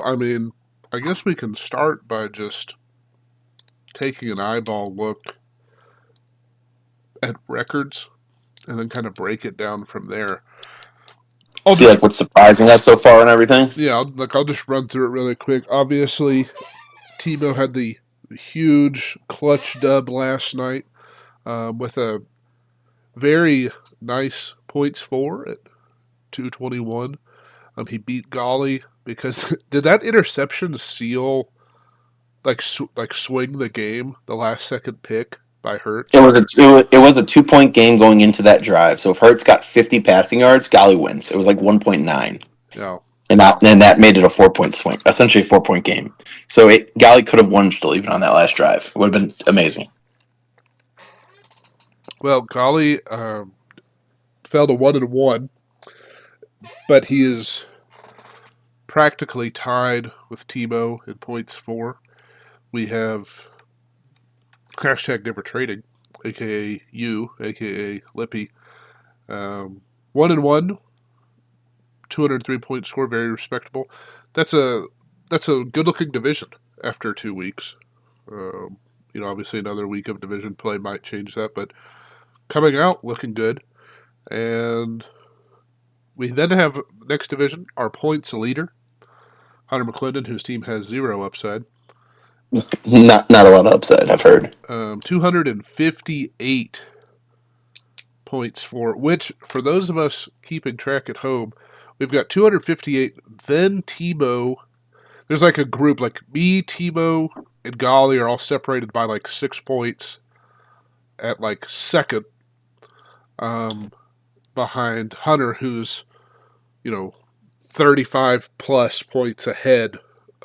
I mean, I guess we can start by just taking an eyeball look at records and then kind of break it down from there. I'll See just like what's surprising us so far and everything. yeah, I'll just run through it really quick. Obviously, TMO had the huge clutch dub last night with a very nice points for at 221. He beat Ghali because did that interception seal like swing the game? The last second pick by It Hurts. was it was a 2 point game going into that drive. So if Hurts got 50 passing yards, Golly wins. It was like 1.9. Yeah. And that made it a 4 point swing, essentially a 4 point game. So Golly could have won still even on that last drive. It would have been amazing. Well, Ghali fell to 1-1, but he is practically tied with Tebow in points for. We have hashtag never trading, aka you, aka Lippy. 1-1, 203-point score, very respectable. That's a good looking division after 2 weeks. Um, obviously another week of division play might change that, but coming out looking good. And we then have next division, our points leader, Hunter McClendon, whose team has 0 upside. Not a lot of upside, I've heard. 258 points for, which, for those of us keeping track at home, we've got 258, then Tebow. There's like a group, like me, Tebow, and Ghali are all separated by like 6 points at like second, um, behind Hunter, who's, you know, 35 plus points ahead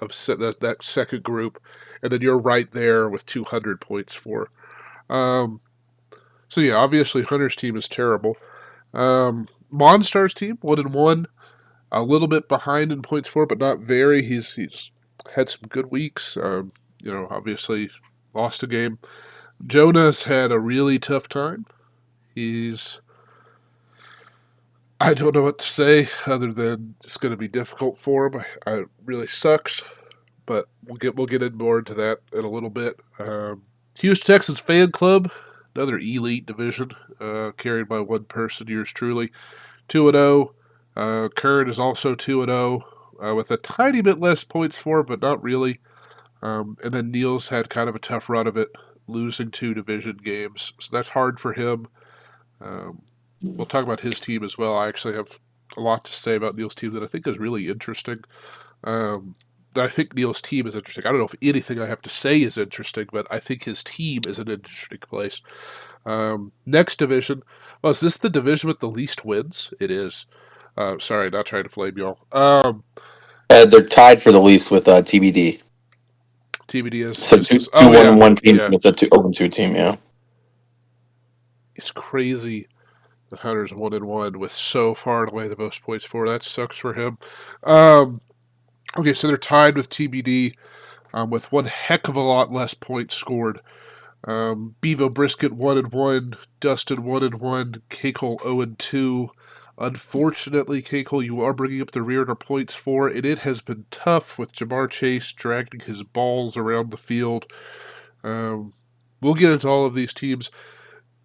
of that second group. And then you're right there with 200 points for. Um, so yeah, obviously Hunter's team is terrible. Monstar's team 1-1, a little bit behind in points for, but not very. He's had some good weeks. Obviously lost a game. Jonah's had a really tough time. I don't know what to say other than it's going to be difficult for him. It really sucks, but we'll get in more into that in a little bit. Houston Texans fan club, another elite division, carried by one person, yours truly, 2-0. Curn is also 2-0, with a tiny bit less points for, but not really. And then Neal's had kind of a tough run of it, losing 2 division games, so that's hard for him. Um, we'll talk about his team as well. I actually have a lot to say about Neal's team that I think is really interesting. Um, I think Neal's team is interesting. I don't know if anything I have to say is interesting, but I think his team is an interesting place. Next division. Well, is this the division with the least wins? It is. Sorry, not trying to flame y'all. They're tied for the least with TBD. TBD So is just. two Oh one yeah, and one teams yeah. with the 0-2 team. Yeah. It's crazy that Hunter's 1-1 with so far and away the most points for. That sucks for him. Um, okay, so they're tied with TBD, with one heck of a lot less points scored. Bevo Brisket 1-1, Dustin 1-1, KCole 0-2. Unfortunately, KCole, you are bringing up the rear in our points for, and it has been tough with Jamar Chase dragging his balls around the field. Um, we'll get into all of these teams.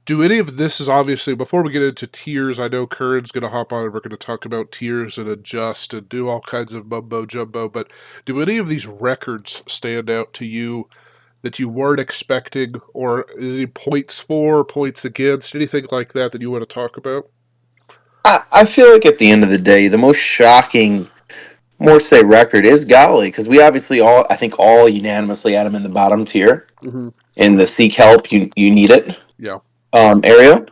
Do any of this is obviously, before we get into tiers, I know Curran's going to hop on and we're going to talk about tiers and adjust and do all kinds of mumbo jumbo, but do any of these records stand out to you that you weren't expecting, or is any points for, points against, anything like that that you want to talk about? I feel like at the end of the day, the most shocking more say record is Golly because we obviously I think all unanimously had him in the bottom tier Mm-hmm. in the seek help you need it Yeah, area,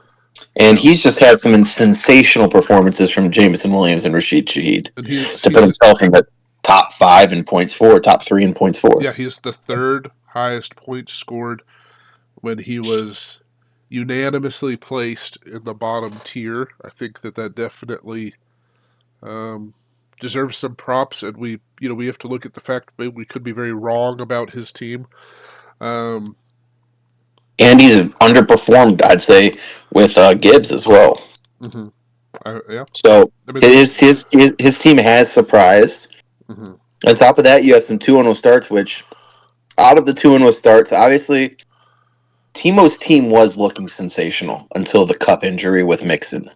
and yeah, he's just had some sensational performances from Jamison Williams and Rashid Shaheed and to put he's himself in the top 5 in points for, top 3 in points for. yeah, he's the third highest points scored when he was unanimously placed in the bottom tier. I think that definitely um, deserves some props, and we have to look at the fact that we could be very wrong about his team. Um, And he's underperformed, I'd say, with Gibbs as well. mhm. Yeah, So I mean, his team has surprised. mhm. On top of that, you have some 2-0 starts, which out of the 2-0 starts, obviously, Timo's team was looking sensational until the cup injury with Mixon.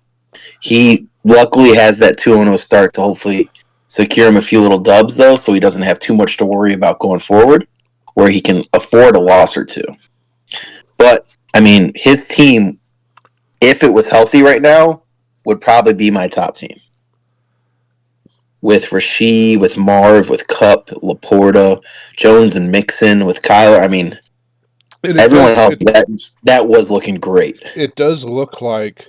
He luckily has that 2-0 start to hopefully secure him a few little dubs, though, so he doesn't have too much to worry about going forward, where he can afford a loss or two. But, I mean, his team, if it was healthy right now, would probably be my top team. With Rasheed, with Marv, with Cup, Laporta, Jones, and Mixon, with Kyler. I mean, And it everyone does else that was looking great. it does look like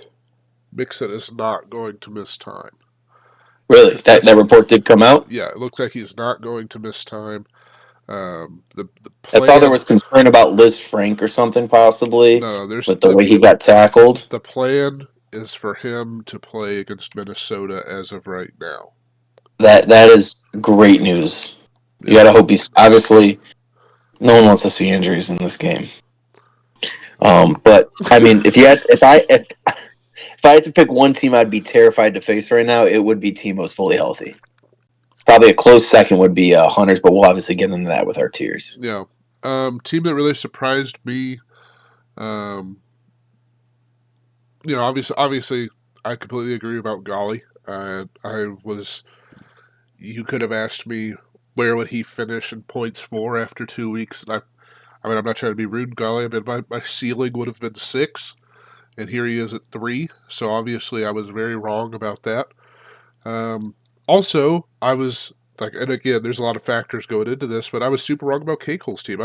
Mixon is not going to miss time. Really, That's that report did come out. Yeah, it looks like he's not going to miss time. The I saw there plan was concern about Liz Frank or something possibly no, there's with the way he got tackled. the plan is for him to play against Minnesota as of right now. That is great news. You Yeah. got to hope he's obviously no one wants to see injuries in this game. But I mean, if I had to pick one team I'd be terrified to face right now, it would be Timo's fully healthy. Probably a close second would be Hunters, but we'll obviously get into that with our tiers. Yeah. Team that really surprised me. Um, obviously, I completely agree about Ghali. I was. You could have asked me where would he finish in points for after 2 weeks, and I mean, I'm not trying to be rude, Ghali. I mean, my ceiling would have been 6, and here he is at 3. So obviously, I was very wrong about that. Um, Also, I was like, and again, there's a lot of factors going into this, but I was super wrong about KCole's team.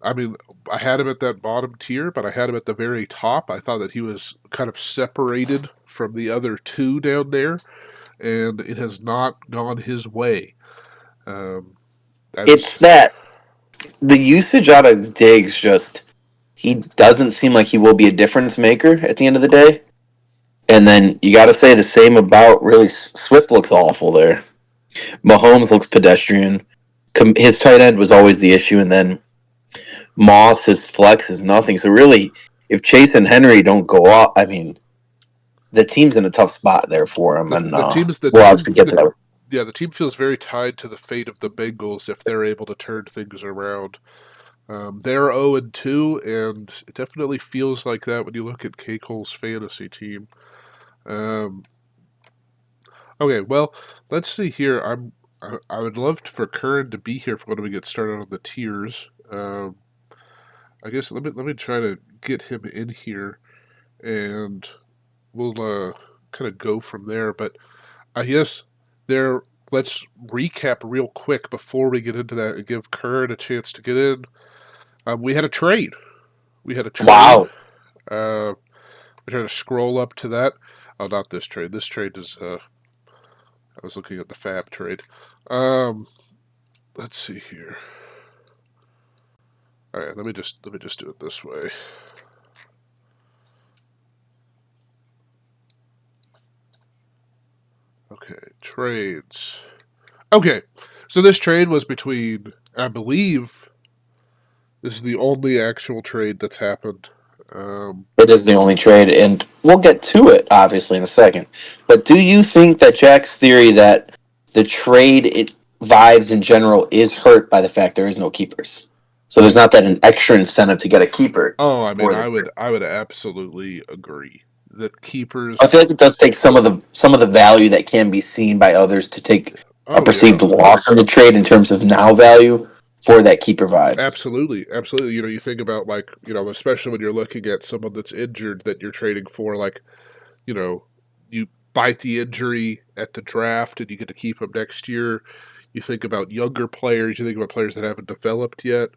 I mean, I had him at that bottom tier, but I had him at the very top. I thought that he was kind of separated from the other two down there, and it has not gone his way. Um, I It's was, that the usage out of Diggs just he doesn't seem like he will be a difference maker at the end of the day. And then you got to say the same about really Swift looks awful there. Mahomes looks pedestrian. His tight end was always the issue, and then Moss his flex is nothing. So really, if Chase and Henry don't go off, I mean, the team's in a tough spot there for him, and the team's the we'll team obviously get to that. yeah, the team feels very tied to the fate of the Bengals if they're able to turn things around. They're 0-2, and it definitely feels like that when you look at KCole's fantasy team. Um, okay, well, let's see here. I would love for Curran to be here for when we get started on the tiers. I guess let me try to get him in here, and we'll kind of go from there. But I guess there. Let's recap real quick before we get into that and give Curran a chance to get in. We had a trade. We had a trade. Wow, I try to scroll up to that. Oh, not this trade. This trade is. I was looking at the Fab trade. Um, let's see here. All right, let me just do it this way. Okay, trades. Okay, so this trade was between, I believe, this is the only actual trade that's happened. Um, it is the only trade, and we'll get to it obviously in a second. But do you think that Jack's theory that the vibes in general is hurt by the fact there is no keepers? So there's not that an extra incentive to get a keeper oh, I mean, for the I trade. would I would absolutely agree that I keepers. feel like it does take some of the value that can be seen by others to take a Oh yeah, perceived loss in the trade in terms of now value for that keeper vibes. absolutely, absolutely. You think about like especially when you're looking at someone that's injured that you're trading for, like you know, you bite the injury at the draft and you get to keep them next year. You think about younger players. You think about players that haven't developed yet.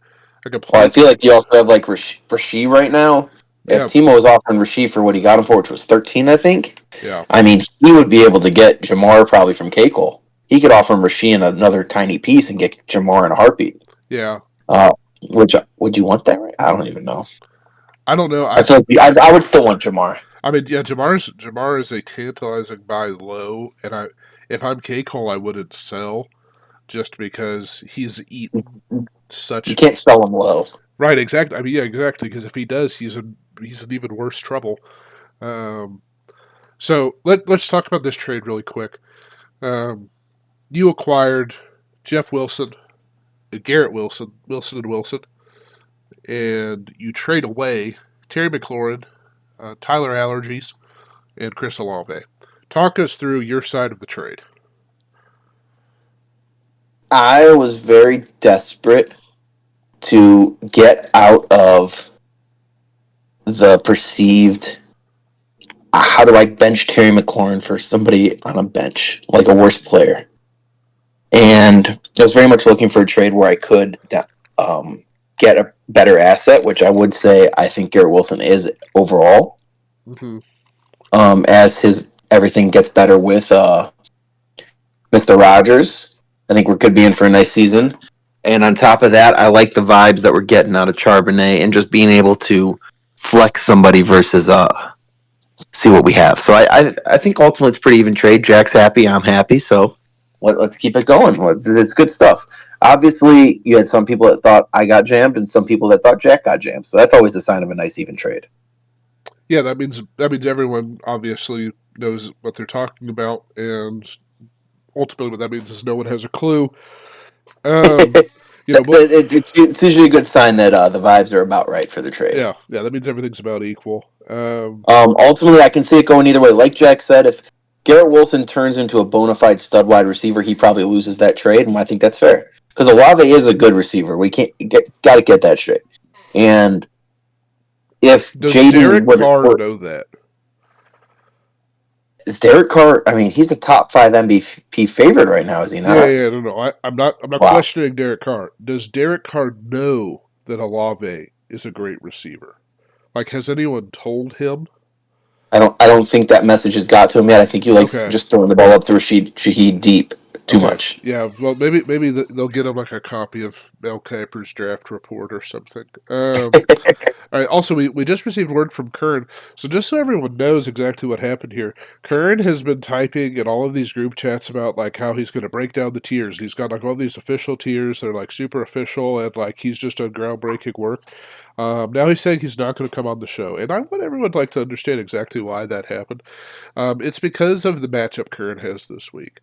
I Well, I feel completely, like you also have like Rasheed right now. If yeah, Timo was offering Rasheed for what he got him for, which was 13, I think. yeah, I mean, he would be able to get Jamar probably from KCole. He could offer him Rasheed another tiny piece and get Jamar in a heartbeat. yeah. Uh, which would you want that? Right? I don't even know. I don't know. I feel like I would still want Jamar. I mean, yeah. Jamar is a tantalizing buy low, and if I'm K Cole, I wouldn't sell just because he's eaten You such. can't sell him low. Right, exactly. I mean, yeah, exactly. Because if he does, he's in even worse trouble. Um, so let's talk about this trade really quick. Um, you acquired Jeff Wilson, Garrett Wilson, Wilson and Wilson, and you trade away Terry McLaurin, Tyler Allergies, and Chris Olave. Talk us through your side of the trade. I was very desperate to get out of the perceived how do I bench Terry McLaurin for somebody on a bench, like a worse player? And I was very much looking for a trade where I could get a better asset, which I would say I think Garrett Wilson is overall. Mm-hmm. As his everything gets better with Mr. Rogers, I think we could be in for a nice season. And on top of that, I like the vibes that we're getting out of Charbonnet and just being able to flex somebody versus see what we have. So I think ultimately it's pretty even trade. Jack's happy, I'm happy. So let's keep it going. It's good stuff. Obviously, you had some people that thought I got jammed and some people that thought Jack got jammed. So that's always a sign of a nice even trade. Yeah, that means everyone obviously knows what they're talking about, and ultimately what that means is no one has a clue. Um, but It's usually a good sign that the vibes are about right for the trade. yeah, that means everything's about equal. Ultimately, I can see it going either way. Like Jack said, if Garrett Wilson turns into a bona fide stud wide receiver, he probably loses that trade, and I think that's fair because Olave is a good receiver. We got to get that straight. And if Does Jaden Derek Carr know that? is Derek Carr, I mean, he's the top 5 MVP favorite right now, is he Yeah, not? yeah, no. I'm not Wow, questioning Derek Carr. Does Derek Carr know that Olave is a great receiver? Like, has anyone told him? I don't think that message has got to him yet. I think he likes Okay, just throwing the ball up to Shaheed deep too okay, much. yeah. Well, maybe they'll get him like a copy of Mel Kiper's draft report or something. All right. Also, we just received word from Curn. So just so everyone knows exactly what happened here, Curn has been typing in all of these group chats about like how he's going to break down the tiers. He's got like all these official tiers. They're like super official, and like he's just done groundbreaking work. Now he's saying he's not going to come on the show, and I want everyone to like to understand exactly why that happened. It's because of the matchup Curn has this week.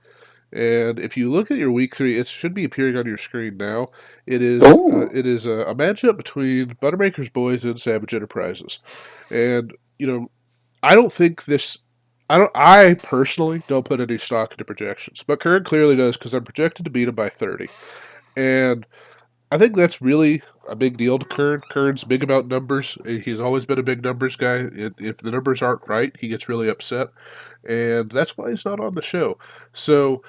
And if you look at your week 3, it should be appearing on your screen now. It is Oh, a matchup between Buttermaker's Boys and Savage Enterprises, and I don't think this. I don't. I personally don't put any stock into projections, but Curran clearly does because I'm projected to beat him by 30, and I think that's really a big deal to Curran. Curran's big about numbers. He's always been a big numbers guy. If the numbers aren't right, he gets really upset, and that's why he's not on the show. So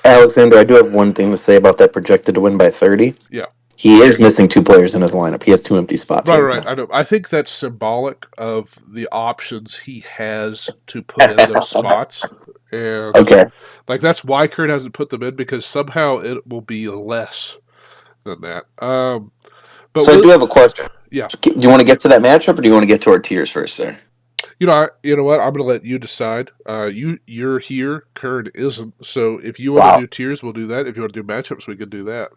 Alexander, I do have one thing to say about that projected to win by 30. yeah. He is missing 2 players in his lineup. He has 2 empty spots Right, right right. now. I know. I think that's symbolic of the options he has to put in those spots, and Okay. like that's why Kurt hasn't put them in because somehow it will be less than that. But So I we'll, do have a question. yeah. Do you want to get to that matchup or do you want to get to our tiers first there? You know what? I'm gonna let you decide. You're here. Kurt isn't. So if you want to Wow. do tiers, we'll do that. If you want to do matchups, we can do that.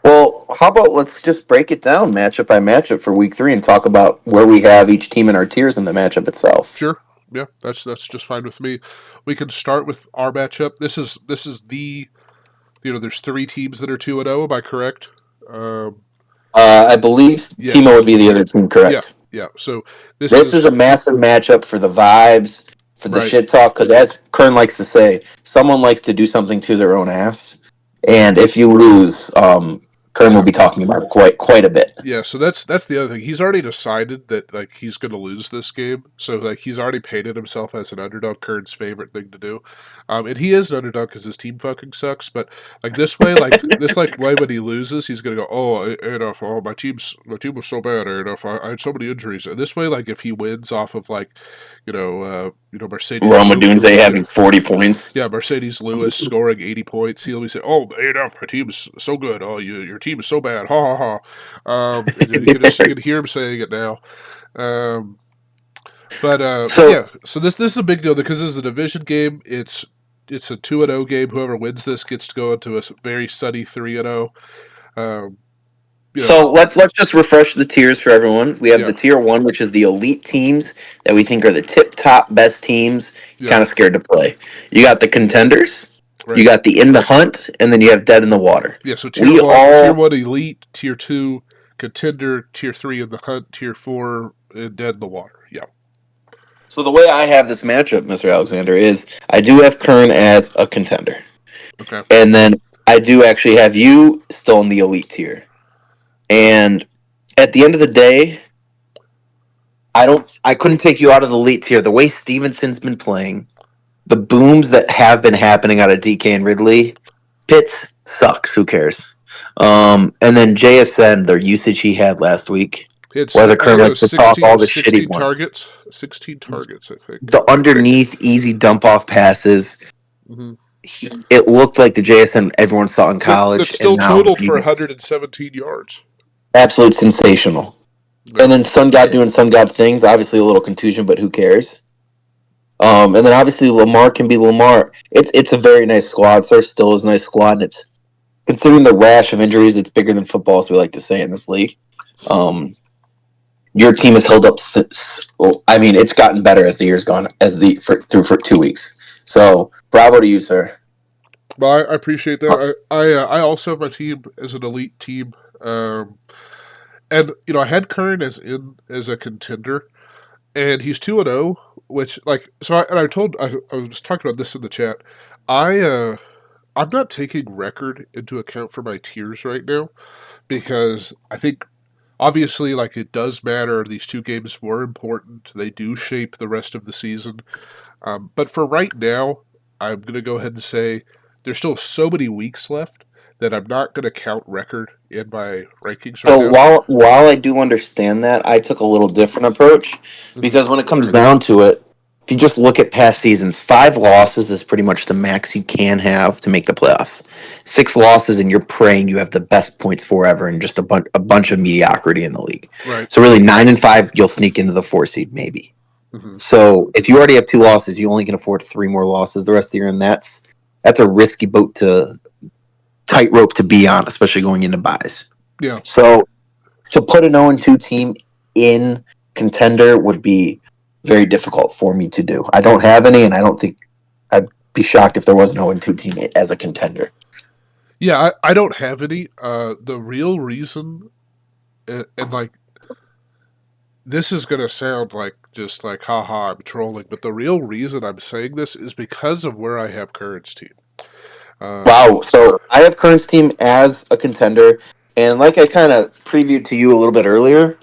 Well, how about let's just break it down matchup by matchup for week 3 and talk about where we have each team in our tiers in the matchup itself. Sure. Yeah, that's just fine with me. We can start with our matchup. This is the there's 3 teams that are 2-0. Am I correct? Um, I believe Timo would yes. be the other team, Yeah. correct? Yeah. So this This is is a massive matchup for the vibes, for the right. shit talk, because as Kern likes to say, someone likes to do something to their own ass. And if you lose, Kern will Yeah. be talking about it quite a bit. Yeah, so that's the other thing. He's already decided that like he's going to lose this game. So like he's already painted himself as an underdog. Kern's favorite thing to do, and he is an underdog because his team fucking sucks. But like this way when he loses, he's gonna go, oh Adolf, oh my team was so bad, Adolf. I had so many injuries. And this way, like if he wins off of like Mercedes Roma Lewis, Dunze having 40 points. yeah, Mercedes Lewis scoring 80 points. He'll be saying, "Oh, ANF, my team's so good. Oh, your team is so bad. Ha ha ha." And you can hear him saying it now. Um, but So yeah, so this is a big deal because this is a division game. It's a 2-0 game. Whoever wins this gets to go into a very sunny 3-0. Um, you know, so let's just refresh the tiers for everyone. We have yeah, the tier 1, which is the elite teams that we think are the tip top best teams. yeah. Kind of scared to play. You got the contenders. You Right. got the in the hunt, and then you have dead in the water. Yeah. So We tier all one elite, tier two contender, tier three in the hunt, tier four dead in the water. Yeah. So the way I have this matchup, Mr. Alexander, is I do have Kern as a contender, Okay. and then I do actually have you still in the elite tier. And at the end of the day, I couldn't take you out of the elite tier. The way Stevenson's been playing, the booms that have been happening out of DK and Ridley, Pitts sucks. Who cares? And then JSN, their usage he had last week, He had whether I think Kern it likes was to talk all the shit he 16 wants. targets. 16 targets, I think. The underneath easy dump off passes, Mm-hmm. it looked like the JSN everyone saw in That college, and still now totaled for he's 117 yards. absolute sensational. Yeah. And then Sun God doing Sun God things, obviously a little contusion, but who cares? And then obviously Lamar can be Lamar. It's a very nice squad. Sir still is a nice squad, and it's considering the rash of injuries, it's bigger than football, as we like to say in this league. Um, your team has held up since. Well, I mean, it's gotten better as the year's gone, for 2 weeks. So bravo to you, sir. Well, I appreciate that. I also have my team as an elite team. And I had Curran as a contender, and he's 2-0, which like so. I was talking about this in the chat. I I'm not taking record into account for my tiers right now because I think obviously like it does matter. These two games were important. They do shape the rest of the season. But for right now, I'm gonna go ahead and say there's still so many weeks left that I'm not gonna count record in my rankings right So now. while I do understand that, I took a little different approach Hmm. because when it comes down to it, if you just look at past seasons, 5 losses is pretty much the max you can have to make the playoffs. 6 losses, and you're praying you have the best points forever and just a bunch of mediocrity in the league. Right. So really, 9-5, you'll sneak into the 4 seed maybe. Hmm. So if you already have 2 losses, you only can afford 3 more losses the rest of the year, and that's a risky boat to tightrope to be on, especially going into buys. Yeah. So to put an 0-2 team in contender would be very difficult for me to do. I don't have any, and I don't think I'd be shocked if there was an 0-2 team as a contender. Yeah, I don't have any. The real reason, and like this is gonna sound like just like haha, I'm trolling, but the real reason I'm saying this is because of where I have Curran's team. Um, Wow. So I have Kern's team as a contender, and like I kind of previewed to you a little bit earlier,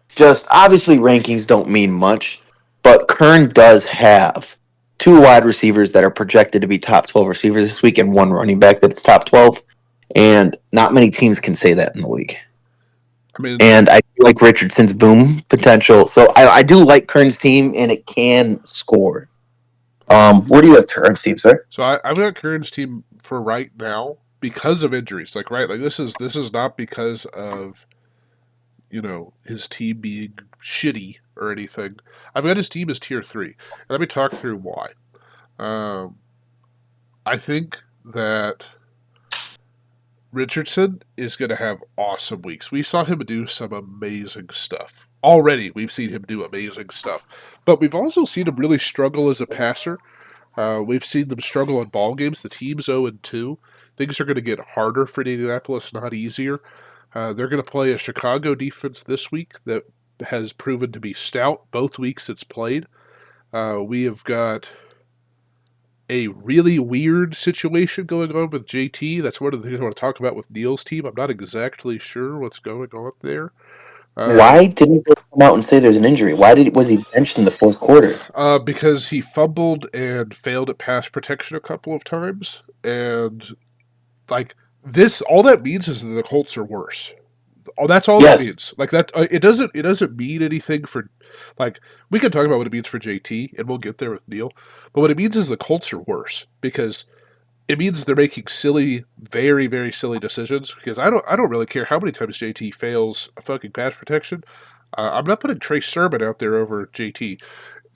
just obviously rankings don't mean much, but Kern does have 2 wide receivers that are projected to be top 12 receivers this week and 1 running back that's top 12. And not many teams can say that in the league. I mean, And I do like Richardson's boom potential. So I do like Kern's team, and it can score. Where do you have Kern's team, sir? so I've got Curran's team for right now because of injuries. Like right, like this is not because of his team being shitty or anything. I've got his team as tier three. And let me talk through why. Um, I think that Richardson is going to have awesome weeks. We saw him do some amazing stuff. Already, we've seen him do amazing stuff. But we've also seen him really struggle as a passer. We've seen them struggle in ball games. The team's 0-2. Things are going to get harder for Indianapolis, not easier. They're going to play a Chicago defense this week that has proven to be stout both weeks it's played. We have got a really weird situation going on with JT. That's one of the things I want to talk about with Neal's team. I'm not exactly sure what's going on there. Uh, Why didn't they come out and say there's an injury? Was he benched in the fourth quarter? because he fumbled and failed at pass protection a couple of times, and like this, all that means is that the Colts are worse. Oh, that's all that Yes. means. Like that, it doesn't mean anything for, like we can talk about what it means for JT, and we'll get there with Neal. But what it means is the Colts are worse because it means they're making silly, very very silly decisions. Because I don't really care how many times JT fails a fucking pass protection. I'm not putting Trey Sermon out there over JT.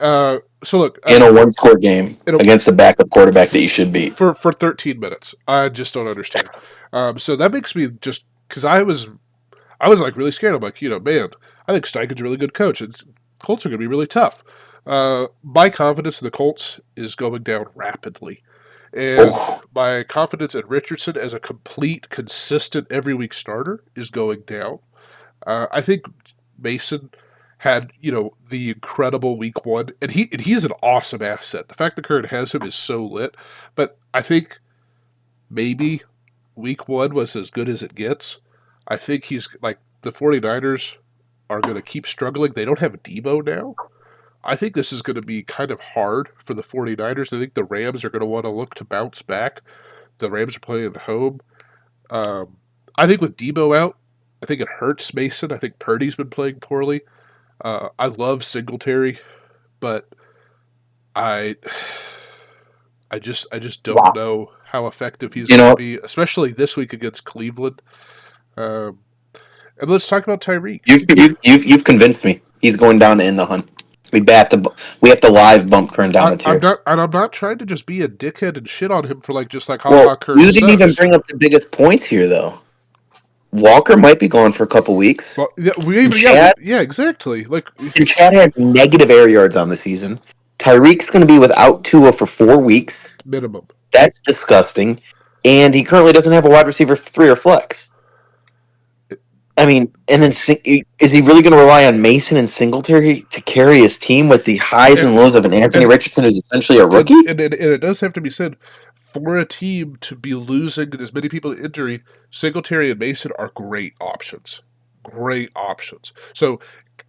So look, In a one-score game you know, against the backup quarterback that you should beat. for 13 minutes, I just don't understand. So that makes me just because I was like really scared. I'm like, man, I think Steichen's a really good coach. And Colts are going to be really tough. My confidence in the Colts is going down rapidly. And Oh, my confidence in Richardson as a complete, consistent every week starter is going down. I think Mason had the incredible week one, and he's an awesome asset. The fact that Curran has him is so lit, but I think maybe week one was as good as it gets. I think he's like the 49ers are going to keep struggling. They don't have Debo now. I think this is going to be kind of hard for the 49ers. I think the Rams are going to want to look to bounce back. The Rams are playing at home. Um, I think with Debo out, I think it hurts Mason. I think Purdy's been playing poorly. I love Singletary, but I I just don't wow. know how effective he's You going to know, be, especially this week against Cleveland. Um, and let's talk about Tyreek. you've convinced me. He's going down in the hunt. We have to live bump Kern down a I'm tier. not, and I'm not trying to just be a dickhead and shit on him for just like, haha, Well, Kern you didn't even sucks. bring up the biggest points here, though. Walker might be gone for a couple weeks. Well, yeah, And Chad, exactly. Like and Chad has negative air yards on the season. Tyreek's going to be without Tua for 4 weeks. minimum. That's disgusting. And he currently doesn't have a wide receiver 3 or flex. I mean, and then is he really going to rely on Mason and Singletary to carry his team with the highs And and lows of an Anthony and Richardson who's essentially a and, rookie? and, and it does have to be said, for a team to be losing as many people to injury, Singletary and Mason are great options. Great options. So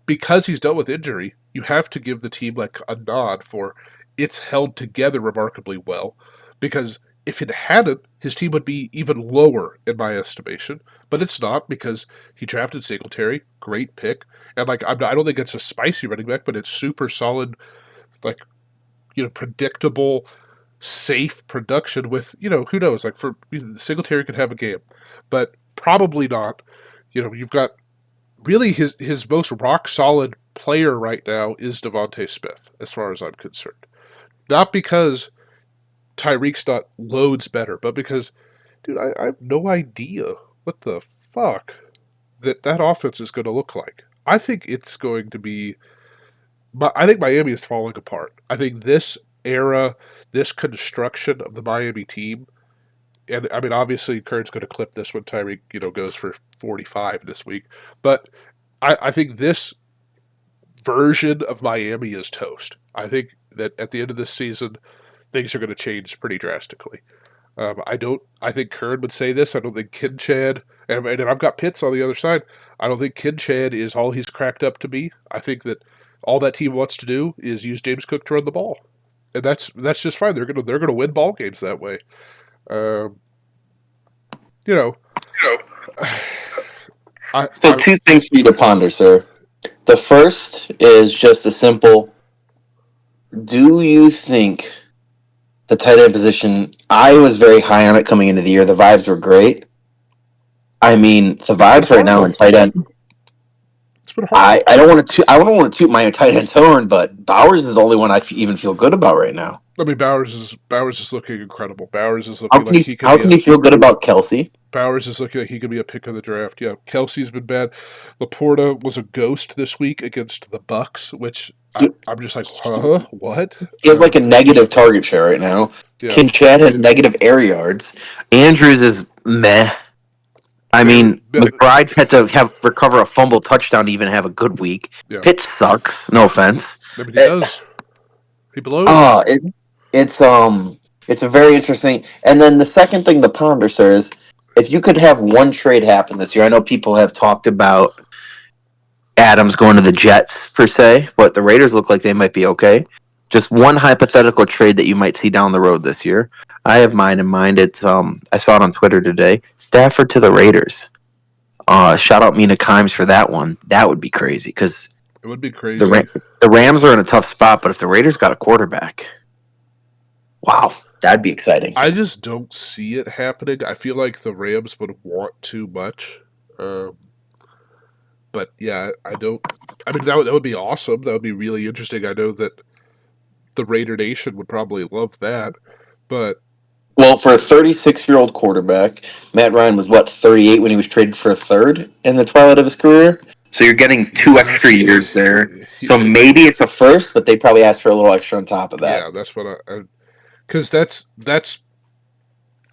because he's dealt with injury, you have to give the team like a nod for it's held together remarkably well. Because if it hadn't, his team would be even lower in my estimation. But it's not because he drafted Singletary, great pick, and I don't think it's a spicy running back, but it's super solid, like predictable, safe production with who knows, like for Singletary could have a game, but probably not. You've got really his most rock solid player right now is Devontae Smith, as far as I'm concerned. Not because Tyreek's not loads better, but because, dude, I have no idea what the fuck that offense is going to look like. I think it's going to be. I think Miami is falling apart. I think this era, this construction of the Miami team, and I mean, obviously, Kern's going to clip this when Tyreek, goes for 45 this week, but I think this version of Miami is toast. I think that at the end of this season, things are going to change pretty drastically. I don't. I think Kern would say this. I don't think Kid Chad, and I've got Pitts on the other side. I don't think Kid Chad is all he's cracked up to be. I think that all that team wants to do is use James Cook to run the ball, and that's just fine. They're gonna win ball games that way. Um, you know, I So, I two things for you to ponder, sir. The first is just a simple: do you think the tight end position? I was very high on it coming into the year. The vibes were great. I mean, the it's been vibes right hard now in though. tight end. It's been hard. I don't want to toot my tight end's horn, but Bowers is the only one even feel good about right now. I mean, Bowers is looking incredible. Bowers is looking like he could How be can a you feel good about Kelsey? Bowers is looking like he could be a pick of the draft. Yeah, Kelsey's been bad. Laporta was a ghost this week against the Bucks, which He, I'm just like, huh, what? he has like a negative target share right now. Yeah, Chad has negative air yards. Andrews is meh. I very, mean, McBride had to have recover a fumble touchdown to even have a good week. yeah. Pitt sucks. No offense. I mean, he It, does. He blows. uh, it, it's it's a very interesting. And then the second thing to ponder, sir, is if you could have one trade happen this year. I know people have talked about Adams going to the Jets per se, but the Raiders look like they might be okay. Just one hypothetical trade that you might see down the road this year. I have mine in mind. It's I saw it on Twitter today. Stafford to the Raiders. Shout out Mina Kimes for that one. That would be crazy because It would be the crazy. the Rams are in a tough spot, but if the Raiders got a quarterback, wow, that'd be exciting. I just don't see it happening. I feel like the Rams would want too much. Um, but yeah, I don't. I mean, that would be awesome. That would be really interesting. I know that the Raider Nation would probably love that, but Well, for a 36-year-old quarterback, Matt Ryan was what 38 when he was traded for a third in the twilight of his career. So you're getting two yeah, extra years there. he, So maybe it's a first, but they probably asked for a little extra on top of that. yeah, that's what I because that's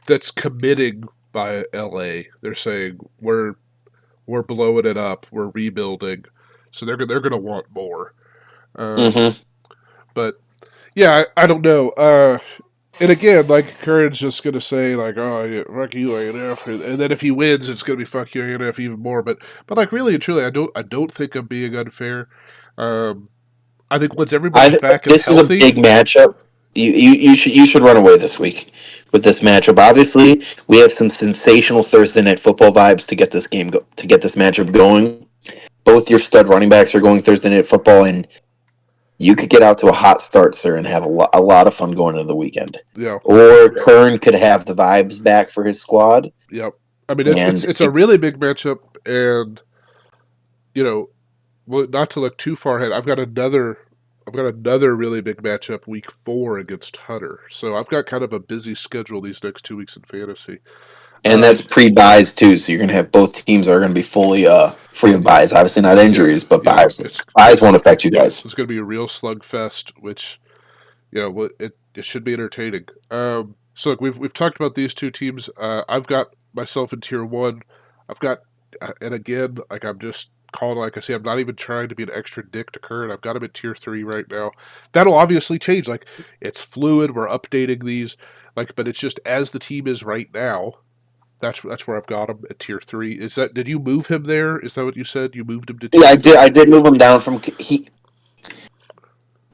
that's committing by LA. They're saying we're blowing it up, we're rebuilding, so they're going to want more. Um, Mm-hmm. but yeah, I don't know. And again, like Curran's just gonna say like, "Oh, yeah, fuck you, ANF," and then if he wins, it's gonna be "fuck you, ANF" even more. But like really and truly, I don't think I'm being unfair. Um, I think once everybody's back and This is a healthy, big matchup. You should run away this week with this matchup. Obviously, we have some sensational Thursday night football vibes to get to get this matchup going. Both your stud running backs are going Thursday night football, and you could get out to a hot start, sir, and have a lot of fun going into the weekend. yeah, Or Kern could have the vibes back for his squad, yeah. I mean, and it's a really big matchup, and you know, well, not to look too far ahead, I've got another really big matchup week 4 against Hunter. So I've got kind of a busy schedule these next 2 weeks in fantasy. that's Um, pre buys too. So you're gonna have both teams are gonna be fully free of buys. Obviously not yeah, injuries, but yeah, buys. Buys won't affect you guys. it's going to be a real slugfest, which it should be entertaining. So look, we've talked about these two teams. I've got myself in tier 1. I've got and again, like I'm just calling, like I say, I'm not even trying to be an extra dick to Kurt. I've got him at tier 3 right now. That'll obviously change. Like it's fluid. We're updating these. Like, but it's just as the team is right now. That's where I've got him at tier 3. Is that did you move him there? Is that what you said? You moved him to Yeah, tier I did. 3? I did move him down from he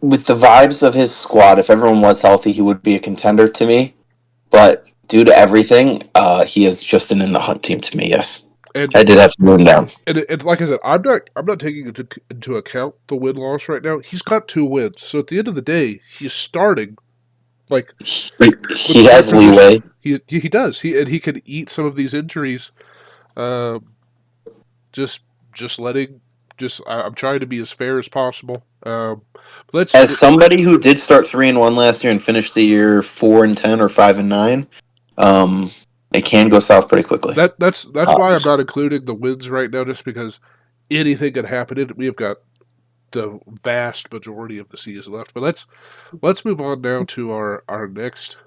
with the vibes of his squad. If everyone was healthy, he would be a contender to me. But due to everything, he is just an in the hunt team to me. Yes, And I did have to move him down. and like I said, I'm not taking into account the win loss right now. He's got 2 wins, so at the end of the day, he's starting like He, with he the right has position. leeway. He does he can eat some of these injuries. Um, just just letting just I'm trying to be as fair as possible. Let's As somebody who did start 3-1 last year and finished the year 4-10 or 5-9, um, it can go south pretty quickly. that's why I'm not including the wins right now, just because anything could happen. We have got the vast majority of the season left, but let's move on now to our next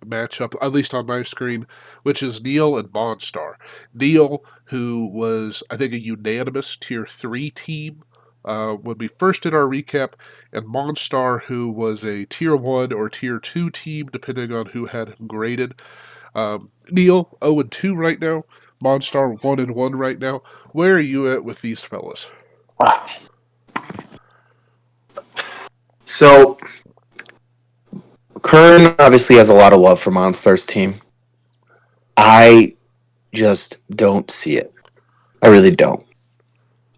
matchup, at least on my screen, which is Neal and Monstar. Neal, who was, I think, a unanimous tier 3 team when we first did our recap, and Monstar, who was a tier 1 or tier 2 team, depending on who had him graded. Neal, 0-2 right now. Monstar, 1-1 right now. Where are you at with these fellas? So, Kern obviously has a lot of love for Monstar's team. I just don't see it. I really don't.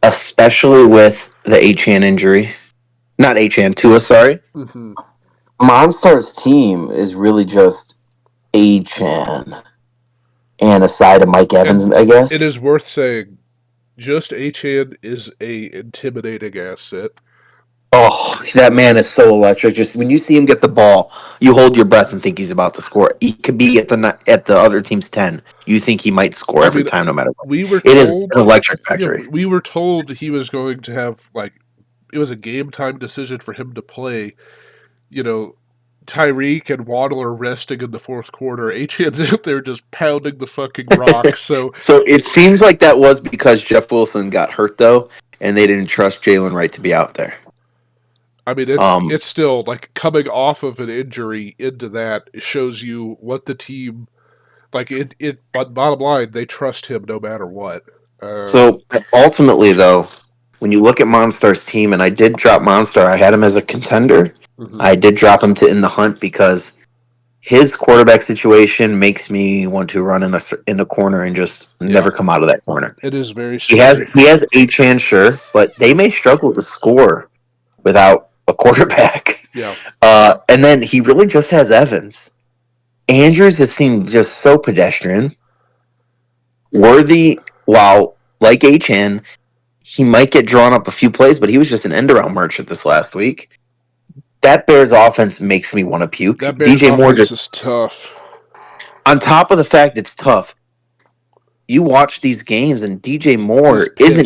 Especially with the Achan injury. Not Achan, Tua, sorry. Mm-hmm. Monstar's team is really just Achan and a side of Mike Evans, And I guess. it is worth saying, just Achan is a intimidating asset. Oh, that man is so electric. Just when you see him get the ball, you hold your breath and think he's about to score. He could be at the other team's 10. You think he might score I every mean, time, no matter what. we were It is told, an electric yeah, factory. we were told he was going to have like it was a game time decision for him to play. You know, Tyreek and Waddle are resting in the fourth quarter. Achan's out there just pounding the fucking rock. So So it seems like that was because Jeff Wilson got hurt though, and they didn't trust Jalen Wright to be out there. I mean, Um, it's still like coming off of an injury into that shows you what the team like. But bottom line, they trust him no matter what. Um, so ultimately, though, when you look at Monstar's team, and I did drop Monstar, I had him as a contender. mhm. I did drop him to in the hunt because his quarterback situation makes me want to run in a corner and just Yeah, never come out of that corner. it is very He has scary. he has a chance, sure, but they may struggle to score without a quarterback. Yeah, And then he really just has Evans. Andrews has seemed just so pedestrian. Worthy, while like HN, he might get drawn up a few plays, but he was just an end around merchant this last week. That Bears offense makes me want to puke. that Bears DJ Moore offense just is tough. on top of the fact it's tough. You watch these games and DJ He's Moore pissed.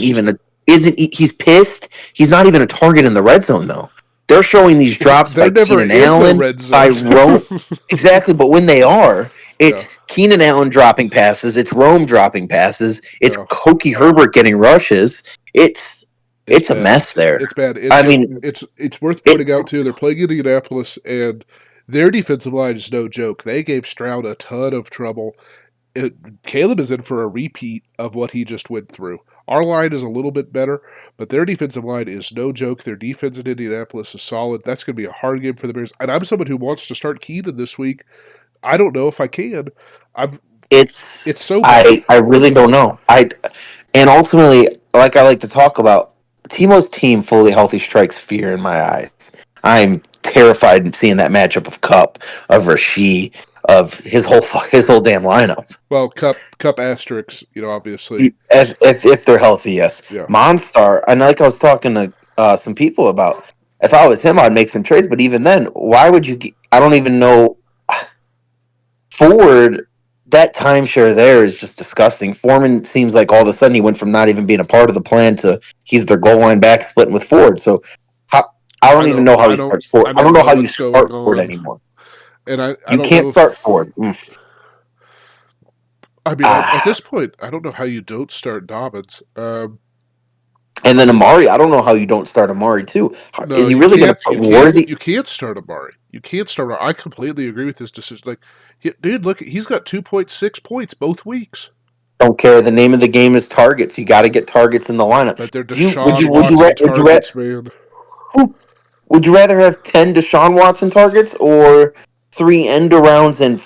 he's pissed. He's not even a target in the red zone though. They're showing these drops They're by never Keenan in the Allen, red by zone. Rome. Exactly, but when they are, Yeah, It's Keenan Allen dropping passes. It's Rome dropping passes. It's yeah. Koki Herbert getting rushes. It's It's it's a bad. mess there. It's bad. And I so mean, it's worth it pointing out too. They're playing Indianapolis, and their defensive line is no joke. They gave Stroud a ton of trouble. Caleb is in for a repeat of what he just went through. Our line is a little bit better, but their defensive line is no joke. Their defense in Indianapolis is solid. That's going to be a hard game for the Bears. And I'm someone who wants to start Keenan this week. I don't know if I can. I've it's It's so hard. I really don't know. And ultimately, like I like to talk about, Timo's team fully healthy strikes fear in my eyes. I'm terrified seeing that matchup of Cup, of Rasheed, of his whole damn lineup. Well, cup asterisks, obviously. If they're healthy, yes. Yeah. Monstar, and like I was talking to some people about, if I was him, I'd make some trades. But even then, why would you? I don't even know. Ford, that timeshare there is just disgusting. Foreman seems like all of a sudden he went from not even being a part of the plan to he's their goal line back splitting with Ford. So how, I I don't even don't know how I he don't starts Ford. I I don't don't know know how you what's going start Ford on. anymore. And I You don't can't know start if Ford. I mean at Ah. this point I don't know how you don't start Dobbins. And then Amari, I don't know how you don't start Amari too. No, Is he you really going can't. to put You can't. Worthy? You can't start Amari. You can't start. I completely agree with this decision. Like, dude, look, he's got 2.6 points both weeks, Don't care. The name of the game is targets. You got to get targets in the lineup. but they're Do you Deshaun Watson targets, man. who would you rather have 10 Deshaun Watson targets or three end arounds and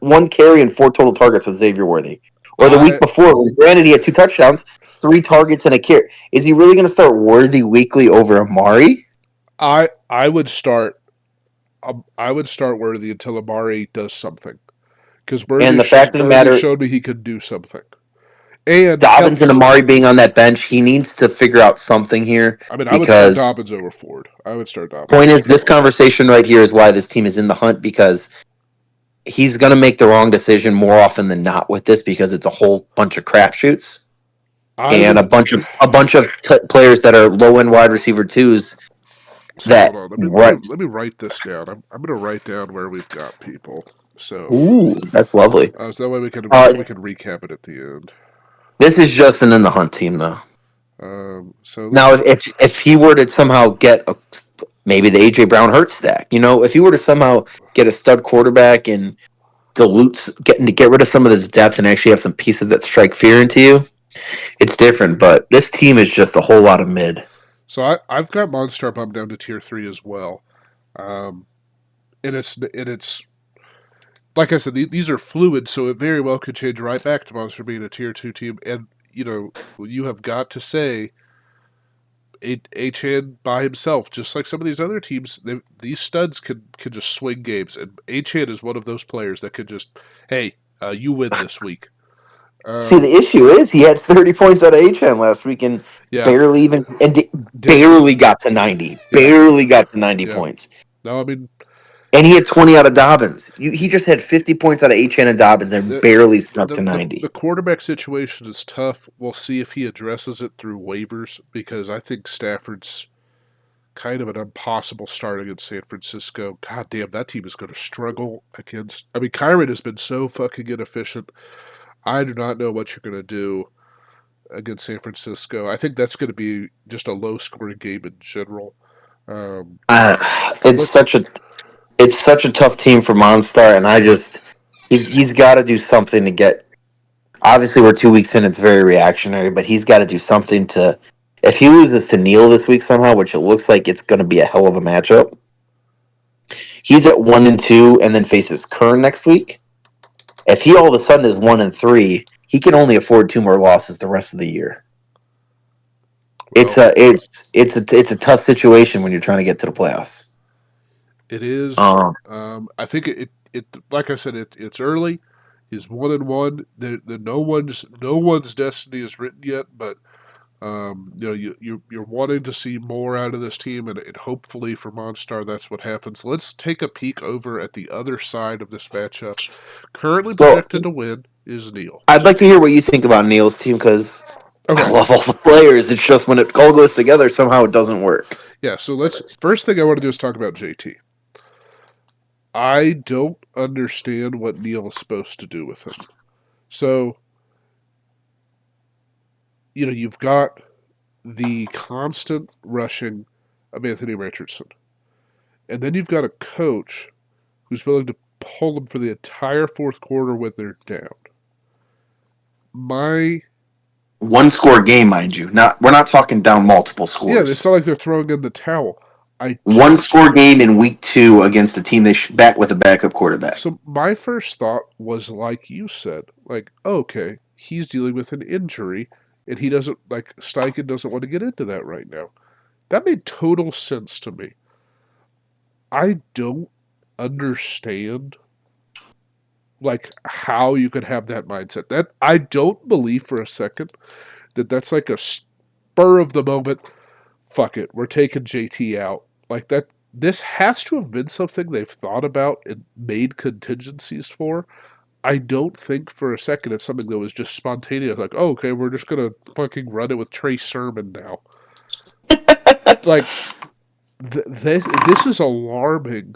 one carry and four total targets with Xavier Worthy? Or the week I before, when granted he had two touchdowns, three targets and a carry. Is he really going to start Worthy weekly over Amari? I would start. I would start Worthy until Amari does something because And the fact of the Worthy matter, showed me he could do something. And Dobbins and Amari being on that bench, he needs to figure out something here I mean, I would start because Dobbins over Ford. I would start Dobbins point over is this Ford. conversation right here is why this team is in the hunt because he's going to make the wrong decision more often than not with this because it's a whole bunch of crapshoots I and a would. bunch of players that are low end wide receiver twos So hold that on. right. Let me write this down. I'm going to write down where we've got people. So Ooh, that's lovely. so that way we Uh, can recap it at the end. this is just an in the hunt team though. So Now, let's. if he were to somehow get maybe the AJ Brown Hurts stack, if he were to somehow get a stud quarterback and getting to get rid of some of this depth and actually have some pieces that strike fear into you, it's different. But this team is just a whole lot of mid. So I've got Monstar bumped down to tier 3 as well. Um, and it's like I said, these are fluid, so it very well could change right back to Monster being a tier 2 team. And you have got to say Achan by himself, just like some of these other teams, these studs could just swing games, and Achan is one of those players that could just, hey, you win this week. See, Um, the issue is he had 30 points out of HN last week and yeah, barely even and didn't. barely got to 90. Yeah, Barely got to 90 yeah. points. No, I mean And he had 20 out of Dobbins. He just had 50 points out of HN and Dobbins and the barely snuck the to the 90. quarterback situation is tough. We'll see if he addresses it through waivers because I think Stafford's kind of an impossible start against San Francisco. God damn, that team is going to struggle against. I mean, Kyron has been so fucking inefficient. I do not know what you're going to do against San Francisco. I think that's going to be just a low scoring game in general. Um, It's look, such a tough team for Monstar, and he's got to do something to get. Obviously, we're 2 weeks in; it's very reactionary, but he's got to do something to. If he loses to Neal this week somehow, which it looks like it's going to be a hell of a matchup, he's at 1-2, and then faces Curn next week. If he all of a sudden is 1-3, he can only afford two more losses the rest of the year. It's well, a tough situation when you're trying to get to the playoffs. it is. Um, I think it like I said, it's early. He's 1-1. No one's destiny is written yet, but you're wanting to see more out of this team, and hopefully for Monstar that's what happens. Let's take a peek over at the other side of this matchup. Currently so projected to win is Neal. I'd like to hear what you think about Neal's team because I Okay, love all the players. It's just when it all goes together, somehow it doesn't work. yeah. So let's first thing I want to do is talk about JT. I don't. understand what Neal is supposed to do with him. So, you've got the constant rushing of Anthony Richardson. And then you've got a coach who's willing to pull them for the entire fourth quarter when they're down. My One score game, mind you. We're not talking down multiple Yeah, it's scores. not like they're throwing in the towel. I One just score game in week 2 against a team back with a backup quarterback. So my first thought was like you said, like, okay, he's dealing with an injury and he doesn't like Steichen doesn't want to get into that right now. That made total sense to me. I don't understand like how you could have that mindset. That I don't believe for a second that that's like a spur of the moment. Fuck it, we're taking JT out. Like that. This has to have been something they've thought about and made contingencies for. I don't think for a second it's something that was just spontaneous. Like, oh, okay, we're just gonna fucking run it with Trey Sermon now. Like, this is alarming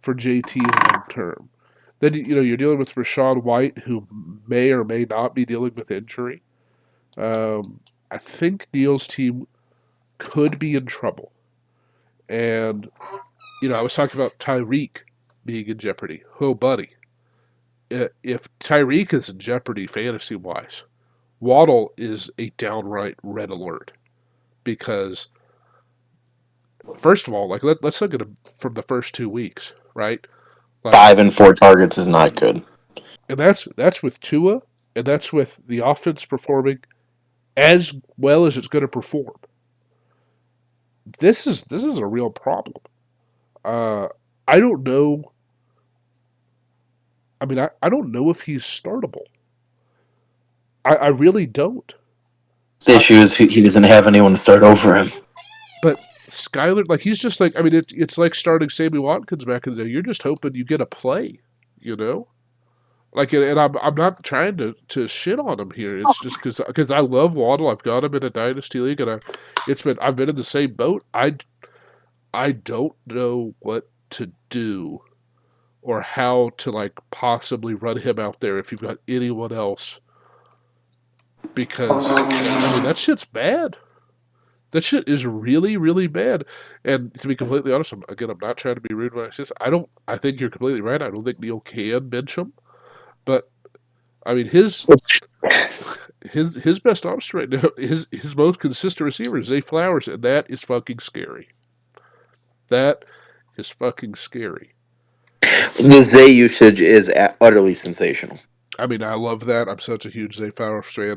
for JT long term. Then you're dealing with Rachaad White, who may or may not be dealing with injury. I think Neal's team could be in trouble. And I was talking about Tyreek being in jeopardy. Oh, buddy, if Tyreek is in jeopardy fantasy wise, Waddle is a downright red alert because first of all, like let's look at him from the first 2 weeks, right? Like, 5 and 4 targets is not good. and that's with Tua, and that's with the offense performing as well as it's going to perform. This is a real problem. Uh, I don't know. I mean, I don't know if he's startable. I really don't. The I, issue is he doesn't have anyone to start over him. but Skyler, like he's just like I mean, it's like starting Sammy Watkins back in the day. You're just hoping you get a play, you know. Like, and I'm not trying to shit on him here. It's just because I love Waddle. I've got him in a dynasty league, and I've been in the same boat. I don't know what to do or how to like possibly run him out there if you've got anyone else because I mean that shit's bad. That shit is really, really bad. And to be completely honest, I'm not trying to be rude when I say this. I think you're completely right. I don't think Neal can bench him. But I mean, his best option right now, his most consistent receiver is Zay Flowers, and that is fucking scary. That is fucking scary. The Zay usage is utterly sensational. I mean, I love that. I'm such a huge Zay Flowers fan.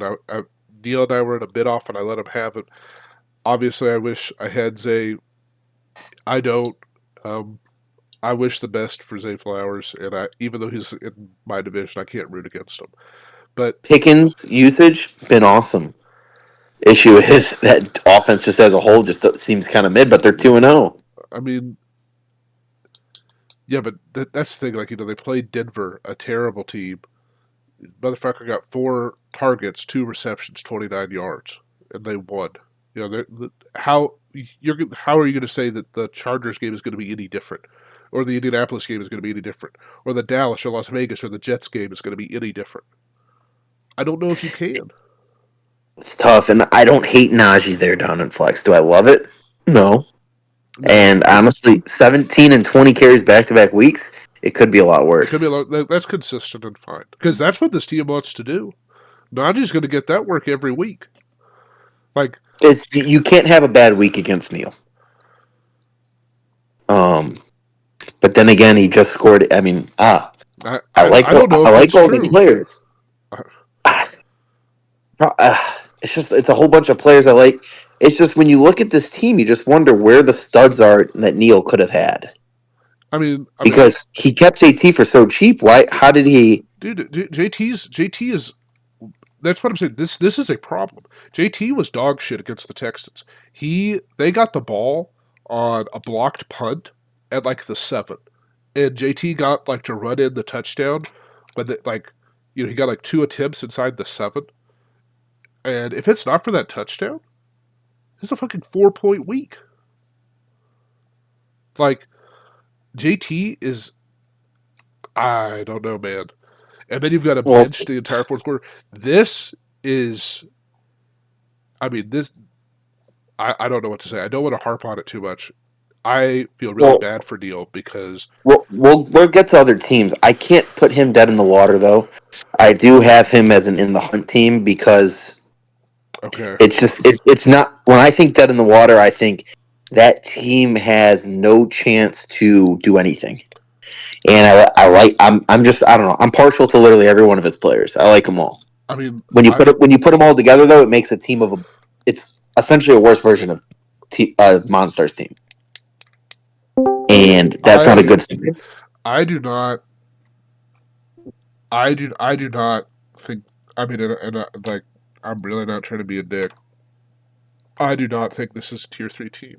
Neal and I were in a bit off, and I let him have it. Obviously, I wish I had Zay. I don't. Um, I wish the best for Zay Flowers, and even though he's in my division, I can't root against him. But Pickens usage been awesome. Issue is that offense just as a whole just seems kind of mid, but they're 2-0. I mean, yeah, but that's the thing. Like they played Denver, a terrible team. Motherfucker got 4 targets, 2 receptions, 29 yards, and they won. How are you going to say that the Chargers game is going to be any different, or the Indianapolis game is going to be any different, or the Dallas or Las Vegas or the Jets game is going to be any different? I don't know if you can. It's tough, and I don't hate Najee there down in flex. Do I love it? No. No, And honestly, 17 and 20 carries back-to-back weeks, it could be a lot it could be a worse. lot. That's consistent and fine because that's what this team wants to do. Najee's going to get that work every week. Like You can't have a bad week against Neal. Um, but then again, he just scored. I mean, I don't know I if like that's all these true. players. It's a whole bunch of players I like. It's just when you look at this team, you just wonder where the studs are that Neal could have had I mean, because he kept JT for so cheap. Why? How did he? dude, JT is. That's what I'm saying. This is a problem. JT was dog shit against the Texans. They got the ball on a blocked punt at like the 7, and JT got like to run in the touchdown, but he got like 2 attempts inside the 7, and if it's not for that touchdown, it's a fucking 4-point week. Like JT is I don't know, man. And then you've got to Well, bench the entire fourth quarter. This is, I mean, this. I don't know what to say. I don't want to harp on it too much. I feel really well, bad for Neal because we'll get to other teams. I can't put him dead in the water though. I do have him as an in the hunt team because okay, it's not when I think dead in the water. I think that team has no chance to do anything. And I like I'm just I don't know I'm partial to literally every one of his players. I like them all. I mean, When you put them all together though, it makes a team of a. It's essentially a worse version of Monstar's team, and that's not a I good thing. I do not I do not think. I mean, like, I'm really not trying to be a dick. I do not think this is a tier three team.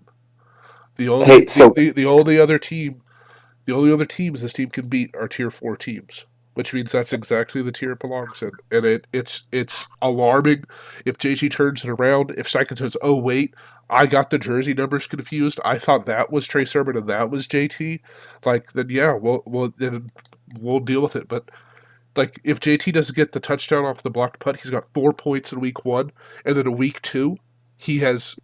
The only Hey, so the only other teams this team can beat are tier four teams, which means that's exactly the tier it belongs in, and it's alarming if JT turns it around. If Sykin says, "Oh wait, I got the jersey numbers confused. I thought that was Trey Sermon and that was JT," like then yeah, we'll deal with it. But like if JT doesn't get the touchdown off the blocked punt, he's got 4 points in week one, and then in week two, he has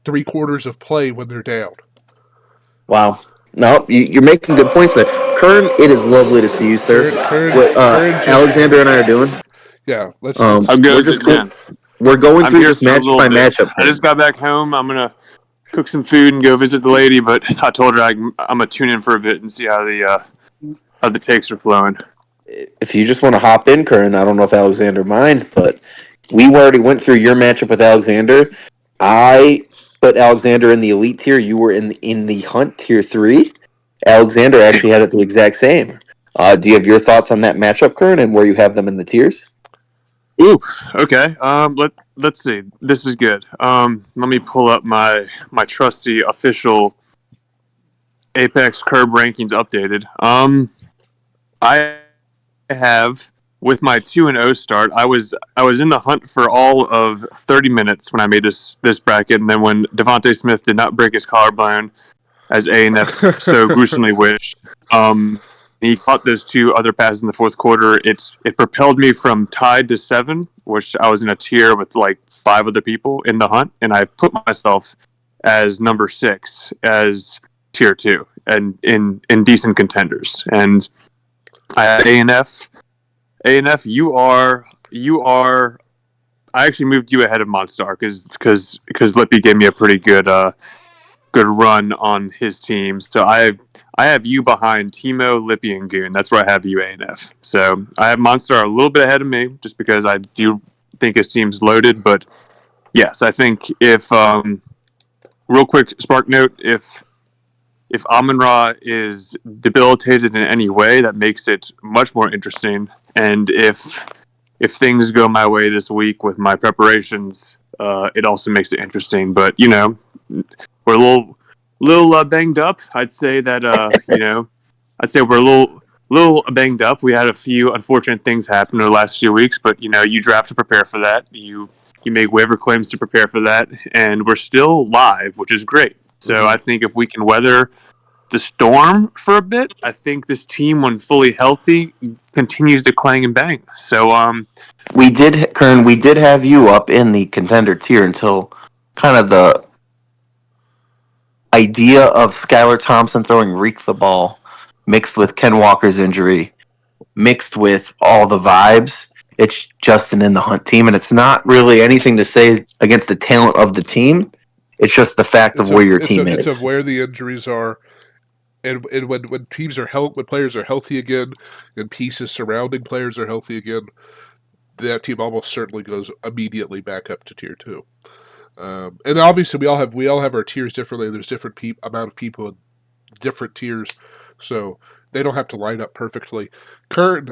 3 quarters of play when they're down. wow, no, you're making good points there, Kern. It is lovely to see you, sir. What Current just Alexander and I are doing? yeah. Let's How We're goes just it, going. man? We're going I'm through here this for a matchup little by bit. matchup, I just Kern. got back home. I'm gonna cook some food and go visit the lady, but I told her I'm gonna tune in for a bit and see how the takes are flowing. If you just want to hop in, Kern, I don't know if Alexander minds, but we already went through your matchup with Alexander. I put Alexander in the elite tier. You were in the hunt tier 3. Alexander actually had it the exact same. Do you have your thoughts on that matchup, Kern, and where you have them in the tiers? Ooh, okay. Let's see. This is good. Let me pull up my trusty official Apex Curb rankings updated. I have with my 2-0 start. I was in the hunt for all of 30 minutes when I made this bracket, and then when Devontae Smith did not break his collarbone, as ANF so gruesomely wished, he caught those two other passes in the fourth quarter. It propelled me from tied to 7, which I was in a tier with like 5 other people in the hunt, and I put myself as number 6 as tier 2 and in decent contenders. And I had ANF. ANF, you are. I actually moved you ahead of Monstar because Lippy gave me a pretty good run on his team. So I have you behind TMO, Lippy, and Goon. That's where I have you ANF. So I have Monstar a little bit ahead of me just because I do think his team's loaded. But yes, I think if real quick spark note, if Amon Ra is debilitated in any way, that makes it much more interesting. And if things go my way this week with my preparations, it also makes it interesting. But we're a little banged up. I'd say that I'd say we're a little banged up. We had a few unfortunate things happen in the last few weeks, but you draft to prepare for that. You make waiver claims to prepare for that, and we're still live, which is great. So Mhm. I think if we can weather the storm for a bit, I think this team, when fully healthy, continues to clang and bang. So We did, Kern. We did have you up in the contender tier until kind of the idea of Skylar Thompson throwing Reek the ball mixed with Ken Walker's injury, mixed with all the vibes. It's Justin in the hunt team, and it's not really anything to say against the talent of the team. It's just the fact of where your team It's of is. where the injuries are, and when teams are when players are healthy again, and pieces surrounding players are healthy again, that team almost certainly goes immediately back up to tier two. And obviously, we all have our tiers differently. There's different amount of people in different tiers, so they don't have to line up perfectly. Kurt,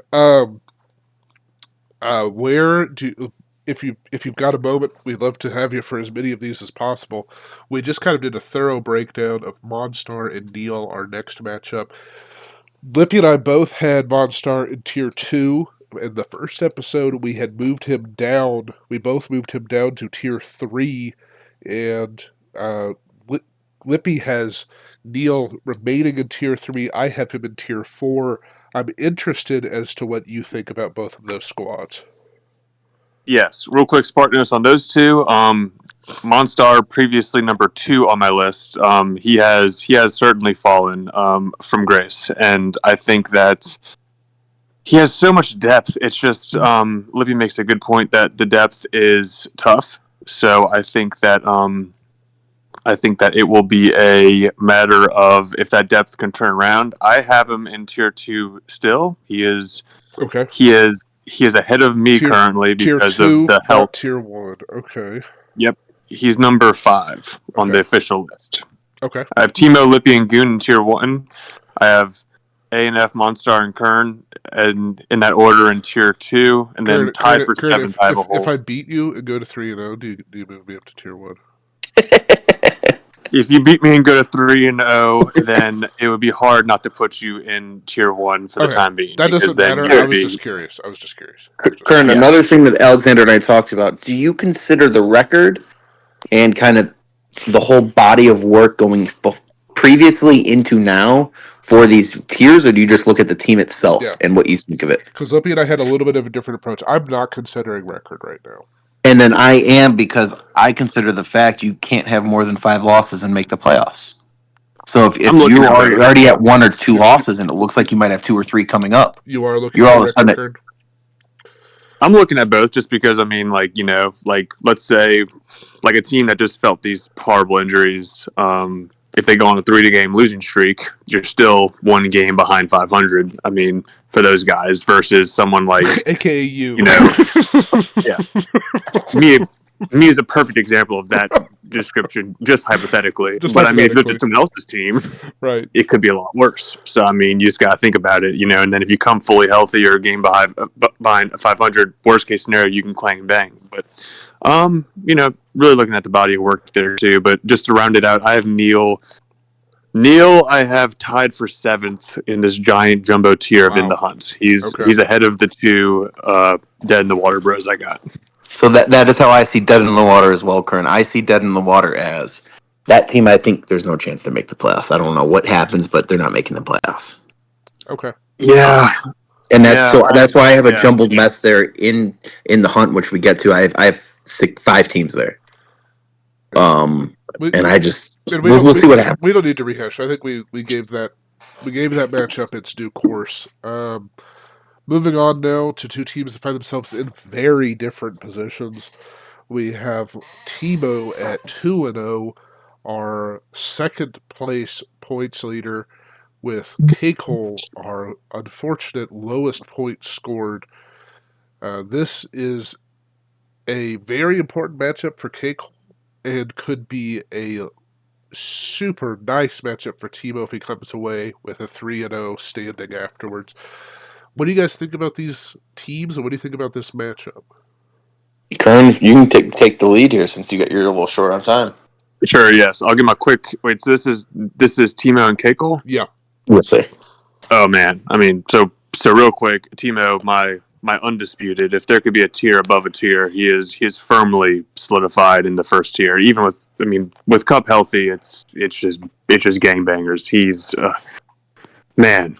where do if you've got a moment, we'd love to have you for as many of these as possible. We just kind of did a thorough breakdown of Monstar and Neal, our next matchup. Lippy and I both had Monstar in tier two. In the first episode, we had moved him down. We both moved him down to tier three, and uh, Lippy has Neal remaining in tier three. I have him in tier four. I'm interested as to what you think about both of those squads. Yes, real quick, Spartanus on those two. Monstar, previously number 2 on my list. He has certainly fallen from grace, and I think that he has so much depth. It's just Lippy makes a good point that the depth is tough. So I think that it will be a matter of if that depth can turn around. I have him in tier 2 still. Okay. He is ahead of me Tier currently tier because of 2, the health. not tier 1. Okay. Yep. He's number 5 on Okay. the official list. Okay. I have TMO, Lippy, and Goon in tier 1. I have ANF, Monstar, and Kern and in that order in tier 2. And then tied for Kurt, 7th, I have a if hole. I beat you and go to 3-0, do you move me up to tier 1? If you beat me and go to 3-0, then it would be hard not to put you in tier 1 for the Okay. time being. That Because doesn't then matter. you I would was be. just curious. Kern, Yes. another thing that Alexander and I talked about, do you consider the record and kind of the whole body of work going previously into now for these tiers, or do you just look at the team itself Yeah. and what you think of it? Because Lippy and I had a little bit of a different approach. I'm not considering record right now. And then I am, because I consider the fact you can't have more than 5 losses and make the playoffs. So if I'm looking you at are both. already at 1 or 2 You, losses and it looks like you might have 2 or 3 coming up, you are looking you're at all the of a record, sudden Kurt? I'm looking at both just because, I mean, let's say, like a team that just felt these horrible injuries, if they go on a 3-game losing streak, you're still 1 game behind 500. I mean, for those guys versus someone like, AKA you. you know, yeah, me is a perfect example of that description, just hypothetically. Just But I mean, if you looked hypothetically. at someone else's team, Right. it could be a lot worse. So I mean, you just got to think about it, and then if you come fully healthy or a game behind 500, worst case scenario, you can clang bang. But really looking at the body of work there too. But just to round it out, I have Neal. I have tied for 7th in this giant jumbo tier of In the Hunt. He's ahead of the 2 Dead in the Water bros I got. So that is how I see Dead in the Water as well, Kern. I see Dead in the Water as that team. I think there's no chance they make the playoffs. I don't know what happens, but they're not making the playoffs. Okay. Yeah. And that's why I have a yeah. jumbled mess there in the hunt, which we get to. I have 5 teams there. And I just we'll see what happens. We don't need to rehash. I think we gave that matchup its due course. Moving on now to 2 teams that find themselves in very different positions. We have TMO at 2-0, our second place points leader, with KCole, our unfortunate lowest point scored. This is a very important matchup for KCole and could be a super nice matchup for TMO if he comes away with a 3-0 standing afterwards. What do you guys think about these teams, and what do you think about this matchup? Kern, you can take the lead here since you're a little short on time. Sure, yes. I'll give my quick. Wait, so this is TMO and KCole? Yeah. We'll see. Oh man, I mean, so real quick, TMO, my undisputed. If there could be a tier above a tier, he is firmly solidified in the first tier. Even with Cup healthy, it's just gangbangers. He's man,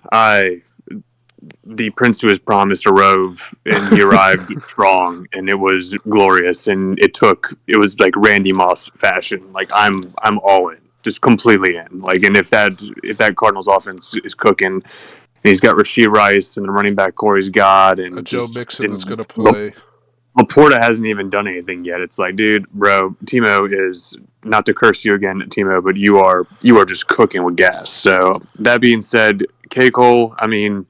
the prince to his promise arose, and he arrived strong, and it was glorious. And it was like Randy Moss fashion. Like I'm all in, just completely in. Like, and if that Cardinals offense is cooking, and he's got Rashee Rice and the running back Corey's God, and Joe Mixon that's going to play. Laporta hasn't even done anything yet. It's like, dude, bro, Timo is, not to curse you again, Timo, but you are just cooking with gas. So that being said, KCole, I mean,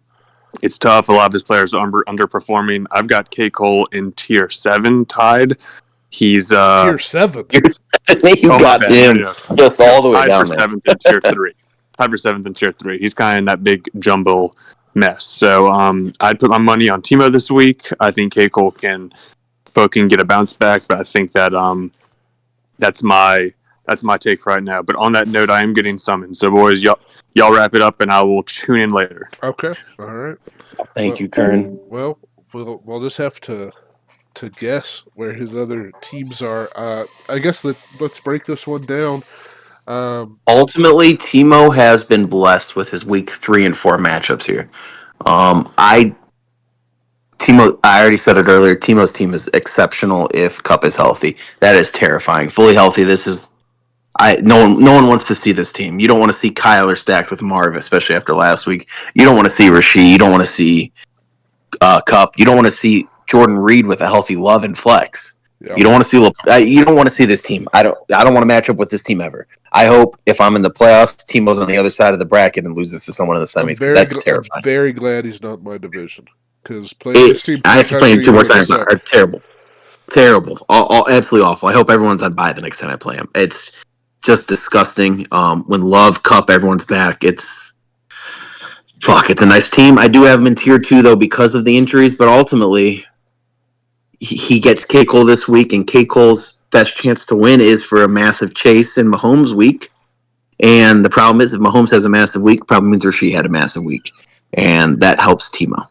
it's tough. A lot of his players are underperforming. I've got KCole in tier 7 tied. He's tier 7. You got him just all the way down there. Tied for 7th in tier 3. Tied for 7th in tier 3. He's kind of in that big jumble mess. So I'd put my money on Timo this week. I think KCole can get a bounce back, but I think that that's my take for right now. But on that note, I am getting summoned. So boys, y'all wrap it up, and I will tune in later. Okay, all right. Thank you, Kern. Well, we'll just have to guess where his other teams are. I guess let's break this one down. Ultimately, Timo has been blessed with his week 3 and 4 matchups here. I already said it earlier. Timo's team is exceptional if Cup is healthy. That is terrifying. Fully healthy, this is no one wants to see this team. You don't want to see Kyler stacked with Marv, especially after last week. You don't want to see Rasheed. You don't want to see Cup. You don't want to see Jordan Reed with a healthy Love and Flex. Yeah. You don't want to see. You don't want to see this team. I don't want to match up with this team ever. I hope if I'm in the playoffs, Timo's on the other side of the bracket and loses to someone in the semis because that's I'm terrifying. very glad he's not in my division because playing this team I 3 have to play times him a 2 more year would times. suck. Terrible, all absolutely awful. I hope everyone's on bye the next time I play him. It's just disgusting. When Love Cup, everyone's back. It's a nice team. I do have him in tier 2 though because of the injuries, but ultimately he gets KCole this week, and KCole's best chance to win is for a massive chase in Mahomes' week. And the problem is, if Mahomes has a massive week, probably means Rasheed had a massive week, and that helps Timo.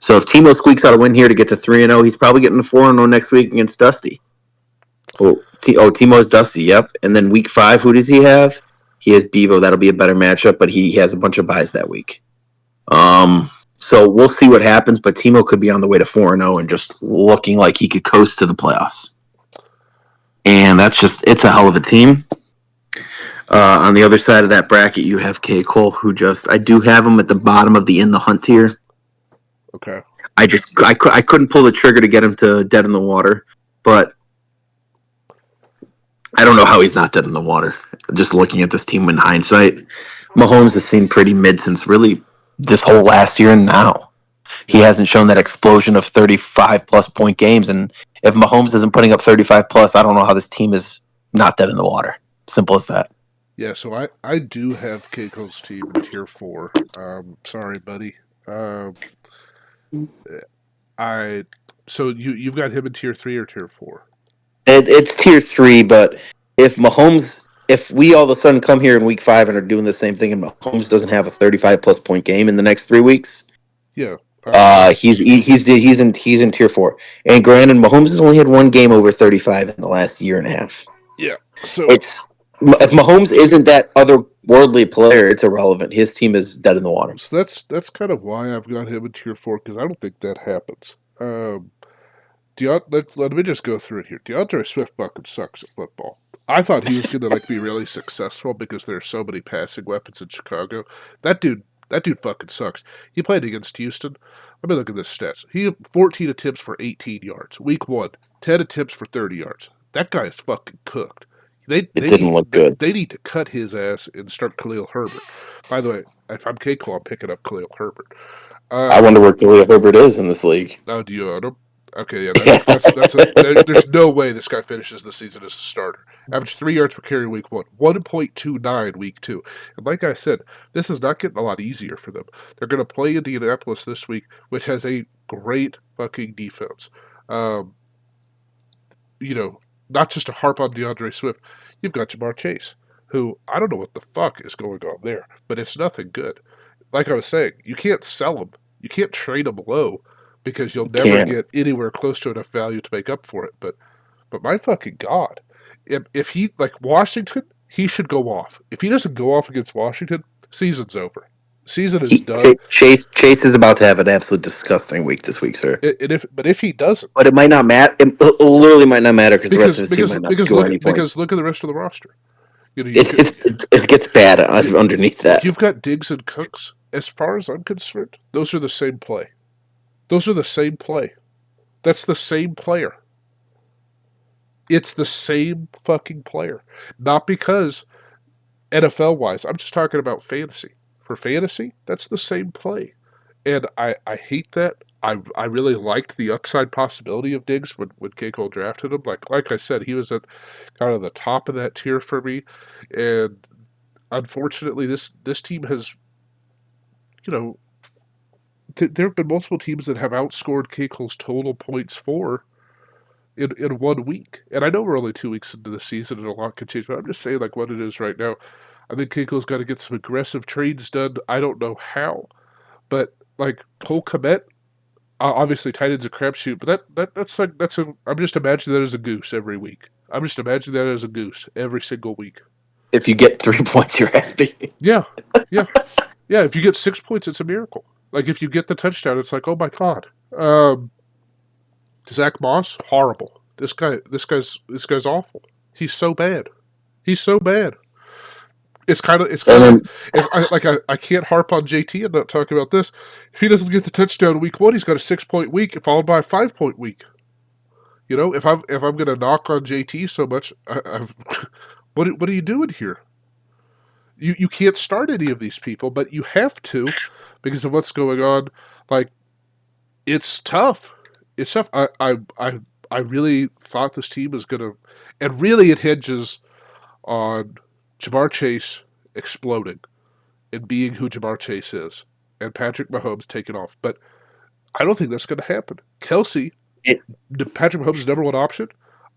So if Timo squeaks out a win here to get to 3-0, he's probably getting a 4-0 next week against Dusty. Timo's Dusty, yep. And then week 5, who does he have? He has Bevo. That'll be a better matchup, but he has a bunch of buys that week. So we'll see what happens, but Timo could be on the way to 4-0 and just looking like he could coast to the playoffs. And it's a hell of a team. On the other side of that bracket, you have KCole, who I do have him at the bottom of the in the hunt tier. Okay. I couldn't pull the trigger to get him to dead in the water, but I don't know how he's not dead in the water. Just looking at this team in hindsight, Mahomes has seen pretty mid since really this whole last year and now. He hasn't shown that explosion of 35 plus point games, and if Mahomes isn't putting up 35 plus, I don't know how this team is not dead in the water. Simple as that. Yeah, so I do have KCole's team in tier 4. Sorry, buddy. I so you've got him in tier 3 or tier 4? It's tier 3, but if we all of a sudden come here in week 5 and are doing the same thing, and Mahomes doesn't have a 35 plus point game in the next 3 weeks, Yeah. he's in tier 4. And granted, Mahomes has only had one game over 35 in the last year and a half. Yeah. So If Mahomes isn't that otherworldly player, it's irrelevant. His team is dead in the water. So that's kind of why I've got him in tier 4 because I don't think that happens. Let me just go through it here. DeAndre Swift fucking sucks at football. I thought he was gonna be really successful because there are so many passing weapons in Chicago. That dude fucking sucks. He played against Houston. Let me look at this stats. He had 14 attempts for 18 yards. Week 1, 10 attempts for 30 yards. That guy is fucking cooked. It didn't look good. They need to cut his ass and start Khalil Herbert. By the way, if I'm KCole, I'm picking up Khalil Herbert. I wonder where Khalil Herbert is in this league. Oh, do you own him? Okay, yeah, there's no way this guy finishes the season as a starter. Average 3 yards per carry week 1, 1.29 week 2. And like I said, this is not getting a lot easier for them. They're going to play Indianapolis this week, which has a great fucking defense. Not just to harp on DeAndre Swift, you've got Jamar Chase, who I don't know what the fuck is going on there, but it's nothing good. Like I was saying, you can't sell him. You can't trade him low because you'll never get anywhere close to enough value to make up for it. But my fucking God, if he like Washington, he should go off. If he doesn't go off against Washington, season's over. Season is done. Chase is about to have an absolute disgusting week this week, sir. If he doesn't, but it might not matter. It literally might not matter because the rest of his team might not score any points. Because look at the rest of the roster. It gets bad underneath that. You've got Diggs and Cooks. As far as I'm concerned, those are the same play. Those are the same play. That's the same player. It's the same fucking player. Not because NFL-wise. I'm just talking about fantasy. For fantasy, that's the same play. And I hate that. I really liked the upside possibility of Diggs when KCole drafted him. Like I said, he was at kind of the top of that tier for me. And unfortunately, this team has, there have been multiple teams that have outscored KCole's total points for in 1 week. And I know we're only 2 weeks into the season and a lot can change, but I'm just saying what it is right now. I think KCole's got to get some aggressive trades done. I don't know how. But Cole Kmet, obviously tight end's a crapshoot, but I'm just imagining that as a goose every week. I'm just imagining that as a goose every single week. If you get 3 points, you're happy. Yeah. If you get 6 points, it's a miracle. Like if you get the touchdown, it's like, oh my god. Zach Moss, horrible. This guy's awful. He's so bad. He's so bad. It's And kind of then if I can't harp on JT and not talk about this. If he doesn't get the touchdown week one, he's got a 6 point week followed by a 5 point week. You know, if I'm gonna knock on JT so much, what are you doing here? You can't start any of these people, but you have to because of what's going on. Like it's tough. It's tough. I really thought this team was gonna, and really it hinges on Jamar Chase exploding and being who Jamar Chase is, and Patrick Mahomes taking off. But I don't think that's going to happen. Kelsey, it, Patrick Mahomes' number one option.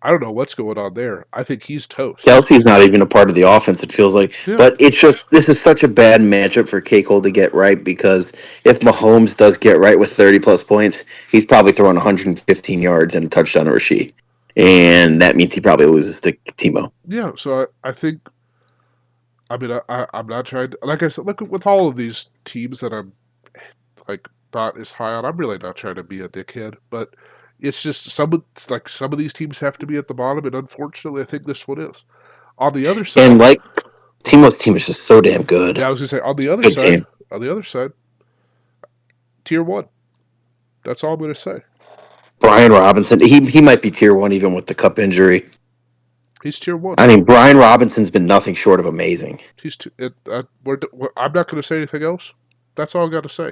I don't know what's going on there. I think he's toast. Kelsey's not even a part of the offense, it feels like. Yeah, But it's just, this is such a bad matchup for KCole to get right because if Mahomes does get right with 30 plus points, he's probably throwing 115 yards and a touchdown to Rasheed. And that means he probably loses to TMO. yeah. So I think. I mean, I'm not trying to. Like I said, look with all of these teams that I'm like not as high on. I'm really not trying to be a dickhead, but it's just some of these teams have to be at the bottom, and unfortunately, I think this one is. On the other And side, like, TMO's team is just so damn good. yeah, I was gonna say It's a good team. on the other side, tier one. That's all I'm gonna say. Brian Robinson, he might be tier one even with the cup injury. He's tier one. I mean, Brian Robinson's been nothing short of amazing. He's I'm not gonna say anything else. That's all I got to say.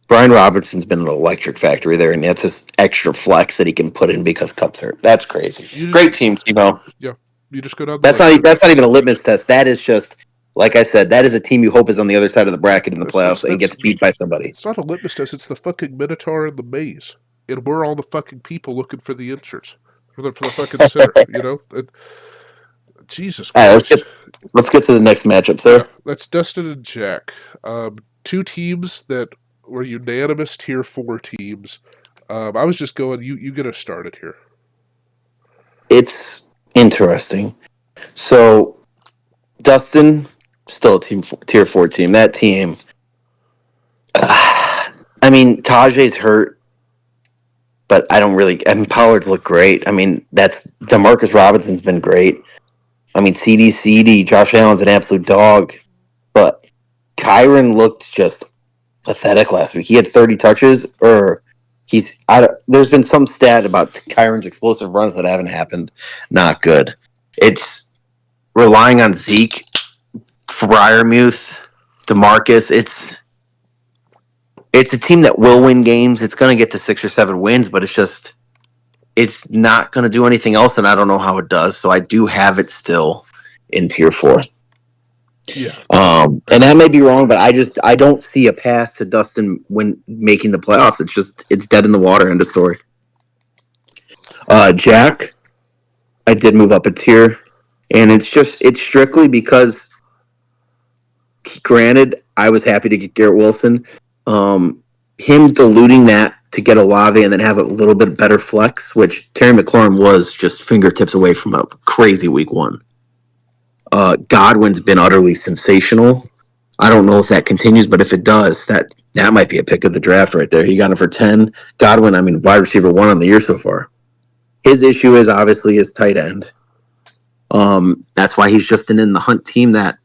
Brian Robinson's been an electric factory there, and that's his extra flex that he can put in because Cup's hurt. That's crazy. You just Great team, Timo. yeah, you just go down the That's list. not even a litmus test. That is just, like I said, that is a team you hope is on the other side of the bracket in the playoffs and gets beat by somebody. It's not a litmus test. It's the fucking Minotaur and the maze, and we're all the fucking people looking for the answers for the fucking center. You know, Jesus All right, Christ. let's get to the next matchup, Yeah, sir. that's Dustin and Jack. Two teams that were unanimous tier four teams. I was just going. You get us started here. It's interesting. So Dustin, still a tier four team. That team. I mean, Tajay's hurt, but I don't really. I mean, Pollard looked great. I mean, that's Demarcus Robinson's been great. I mean, CD, Josh Allen's an absolute dog, but Kyron looked just pathetic last week. He had 30 touches, or there's been some stat about Kyron's explosive runs that haven't happened. Not good. It's relying on Zeke, Freiermuth, DeMarcus. It's a team that will win games. It's going to get to 6 or 7 wins, but it's not going to do anything else, and I don't know how it does. So I do have it still in tier 4. Yeah. And that may be wrong, but I don't see a path to Dustin when making the playoffs. It's dead in the water. End of story. Jack, I did move up a tier, and it's strictly because, granted, I was happy to get Garrett Wilson. Him diluting that to get Olave and then have a little bit better flex, which Terry McLaurin was just fingertips away from a crazy week 1. Godwin's been utterly sensational. I don't know if that continues, but if it does, that might be a pick of the draft right there. He got him for 10. Godwin, I mean, wide receiver 1 on the year so far. His issue is obviously his tight end. That's why he's just in the hunt team. That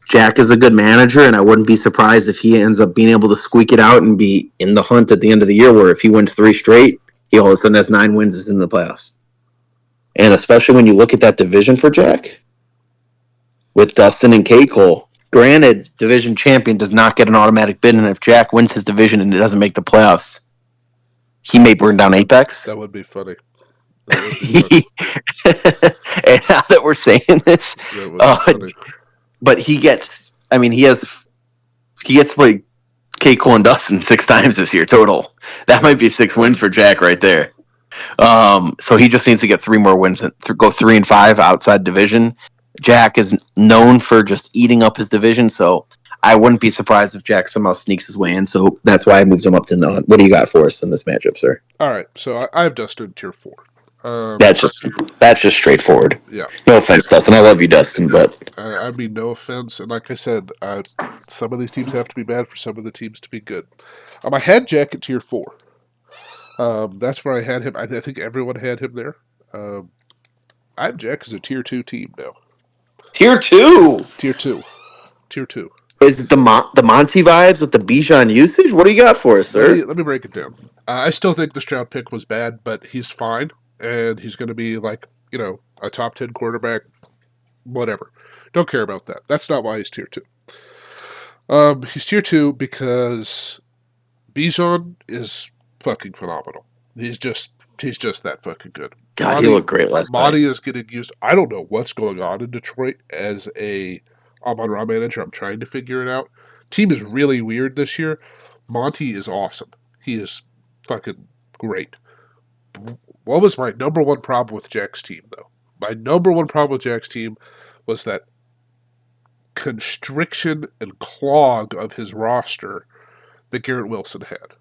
Jack is a good manager, and I wouldn't be surprised if he ends up being able to squeak it out and be in the hunt at the end of the year, where if he wins 3 straight, he all of a sudden has 9 wins is in the playoffs. And especially when you look at that division for Jack, with Dustin and KCole, granted, division champion does not get an automatic bid, and if Jack wins his division and it doesn't make the playoffs, he may burn down Apex. That would be funny. That would be funny. And now that we're saying this, that would be funny. But he gets like KCole and Dustin 6 times this year total. That might be 6 wins for Jack right there. So he just needs to get 3 more wins and go 3-5 outside division. Jack is known for just eating up his division, so I wouldn't be surprised if Jack somehow sneaks his way in. So that's why I moved him up to the hunt. What do you got for us in this matchup, sir? All right, so I have Dustin tier 4. Um, That's just straightforward. yeah, No offense, Dustin. I love you, Dustin, yeah. but I mean, no offense, and like I said, some of these teams have to be bad for some of the teams to be good. I had Jack at tier 4. That's where I had him. I think everyone had him there. Um, I have Jack as a tier 2 team now. tier two Tier 2. Tier 2. is it the Monty vibes with the Bijan usage? What do you got for us, sir? Let me break it down. I still think the Stroud pick was bad, but he's fine, and he's going to be like a top 10 quarterback. Whatever. Don't care about that. That's not why he's tier 2. He's tier 2 because Bijan is fucking phenomenal. He's just that fucking good. God, he looked great last night. Monty is getting used. I don't know what's going on in Detroit as a Amon Ra manager. I'm trying to figure it out. Team is really weird this year. Monty is awesome. He is fucking great. What was my number one problem with Jack's team, though? My number one problem with Jack's team was that constriction and clog of his roster that Garrett Wilson had.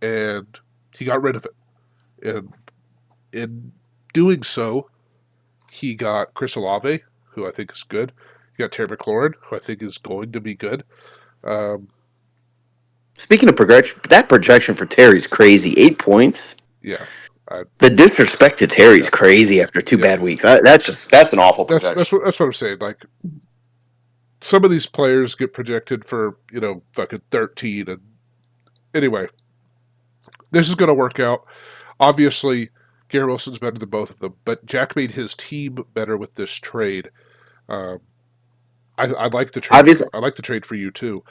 And he got rid of it. And in doing so, he got Chris Olave, who I think is good. He got Terry McLaurin, who I think is going to be good. Um, Speaking of progression, that projection for Terry's crazy. 8 points. yeah, I, The disrespect to Terry's yeah, crazy after two yeah. bad weeks. That's an awful That's projection. what I'm saying. Like some of these players get projected for fucking 13, and anyway, this is going to work out. Obviously, Garrett Wilson's better than both of them, but Jack made his team better with this trade. Um, I like the trade Obviously, for I like the trade for you too,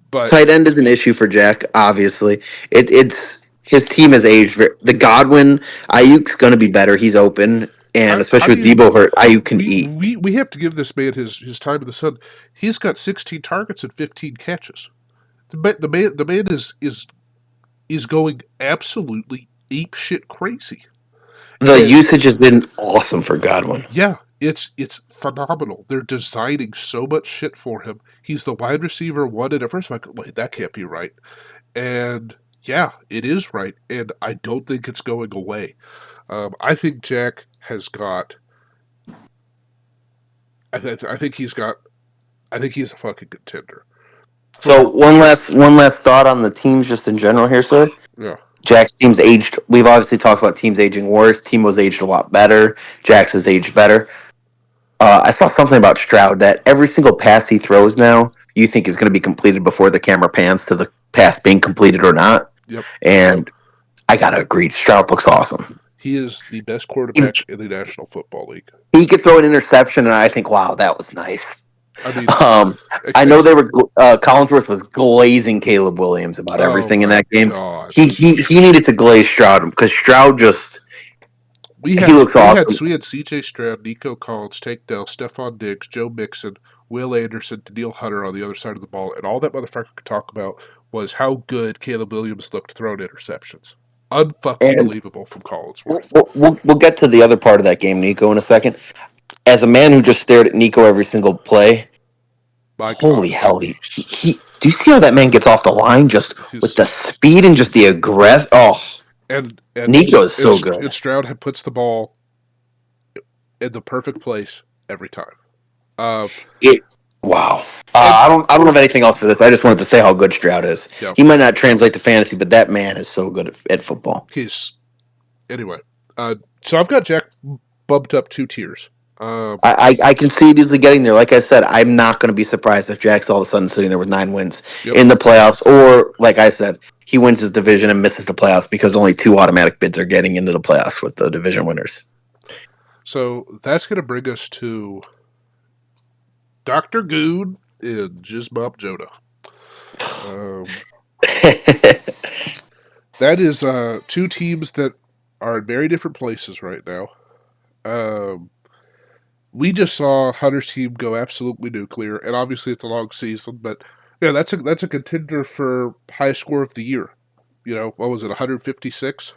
but tight end is an issue for Jack. Obviously, it's his team has aged. The Godwin Ayuk's going to be better. He's open, and how especially do with you Debo hurt, Ayuk can we eat. we we have to give this man his time in the sun. He's got 16 targets and 15 catches. The man is going absolutely ape shit crazy. The And usage has been awesome for Godwin. yeah, it's phenomenal. They're designing so much shit for him. He's the wide receiver one, and at first I'm like, wait, that can't be right. And yeah, it is right, and I don't think it's going away. I think Jack has got. I think he's got. I think he's a fucking contender. So For one last thought on the teams just in general here, sir. yeah, Jack's team's aged. We've obviously talked about teams aging worse. Timo's aged a lot better. Jack's has aged better. I saw something about Stroud that every single pass he throws now, you think is going to be completed before the camera pans to the pass being completed or not. yep. And I gotta agree, Stroud looks awesome. He is the best He, quarterback in the National Football League. he could throw an interception, and I think, wow, that was nice. I mean, Um, I know they were. Collinsworth was glazing Caleb Williams about oh everything in my that game. god. He needed to glaze Stroud because Stroud just We he had looks we had awesome. we had C.J. Stroud, Nico Collins, Tank Dell, Stephon Diggs, Joe Mixon, Will Anderson, Daniil Hunter on the other side of the ball, and all that motherfucker could talk about was how good Caleb Williams looked throwing interceptions. Unfucking And believable from we'll, Collinsworth. we'll get to the other part of that game, Nico, in a second. As a man who just stared at Nico every single play, My holy god, hell! He do you see how that man gets off the line just with he's the speed and just the aggress? Oh, and Nico is so good. and Stroud puts the ball in the perfect place every time. Uh, It wow. and I don't have anything else for this. I just wanted to say how good Stroud is. yeah, He might not translate to fantasy, but that man is so good at football. he's anyway. So I've got Jack bumped up 2 tiers. Um, I can see it easily getting there. Like I said, I'm not going to be surprised if Jack's all of a sudden sitting there with 9 wins yep. in the playoffs, or like I said, he wins his division and misses the playoffs because only 2 automatic bids are getting into the playoffs with the division winners. So that's going to bring us to Dr. Good and Jizbop Jonah. Um, that is 2 teams that are in very different places right now. Um, we just saw Hunter's team go absolutely nuclear, and obviously it's a long season, but yeah, that's a contender for highest score of the year. What was it, 156?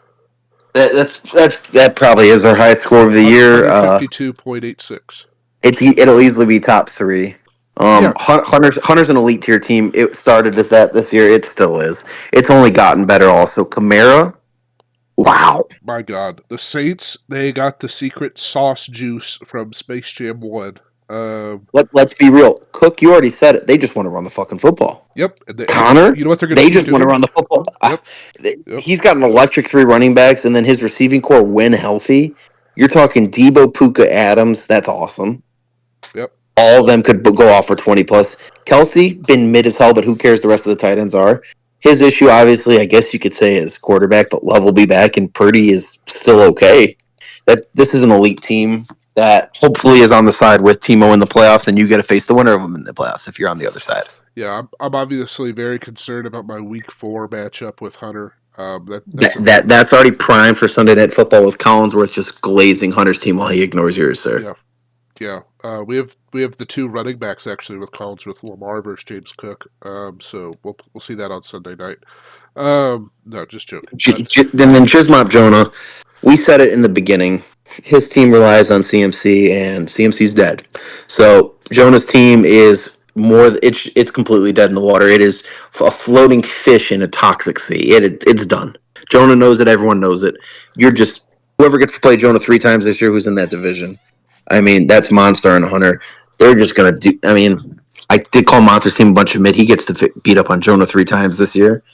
That probably is our highest score of the year. 152.86. It'll easily be top three. Yeah, Hunter's an elite tier team. It started as that this year. It still is. It's only gotten better. Also, Kamara Wow. My God, the Saints, they got the secret sauce juice from Space Jam 1. Let's be real. Cook, you already said it. They just want to run the fucking football. Yep, and Connor, you know what they're going to they keep just want to doing? run the football. Yep, yep, He's got an electric three running backs, and then his receiving core, when healthy, you're talking Debo, Puka, Adams. That's awesome. yep, All of them could go off for 20 plus. Kelsey, been mid as hell, but who cares the rest of the tight ends are? His issue, obviously, I guess you could say, is quarterback, but Love will be back, and Purdy is still okay. That this is an elite team that hopefully is on the side with Timo in the playoffs, and you get to face the winner of them in the playoffs if you're on the other side. yeah. I'm obviously very concerned about my Week 4 matchup with Hunter. That, That's a that that's already primed for Sunday Night Football with Collinsworth just glazing Hunter's team while he ignores yours, sir. yeah, yeah. We have the two running backs actually with Collins with Lamar versus James Cook. So we'll see that on Sunday night. No, just joking. But Then Chismop Jonah, we said it in the beginning. His team relies on CMC, and CMC's dead. So Jonah's team is more. It's completely dead in the water. It is a floating fish in a toxic sea. It's done. Jonah knows it. Everyone knows it. You're just whoever gets to play Jonah 3 times this year, who's in that division. I mean, that's Monstar and Hunter. They're just gonna do. I mean, I did call Monster's team a bunch of mid. He gets to beat up on Jonah 3 times this year.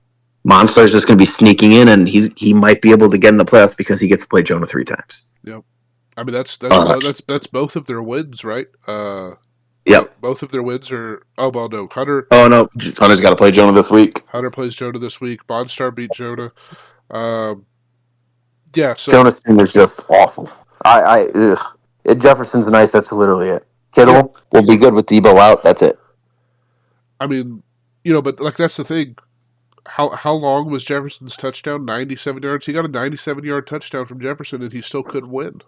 Monstar's just going to be sneaking in, and he might be able to get in the playoffs because he gets to play Jonah 3 times. yeah, I mean Uh, that's both of their wins, right? yep. Both of their wins are. Oh well, no. Oh no, Hunter's got to play Jonah this week. Hunter plays Jonah this week. Monstar beat Jonah. Um, yeah. So Jonah's team is just awful. Jefferson's nice. That's literally it. yeah, Kittle will be good with Debo out. That's it. I mean, but like that's the thing. How long was Jefferson's touchdown? 97 yards. He got a 97-yard touchdown from Jefferson, and he still couldn't win.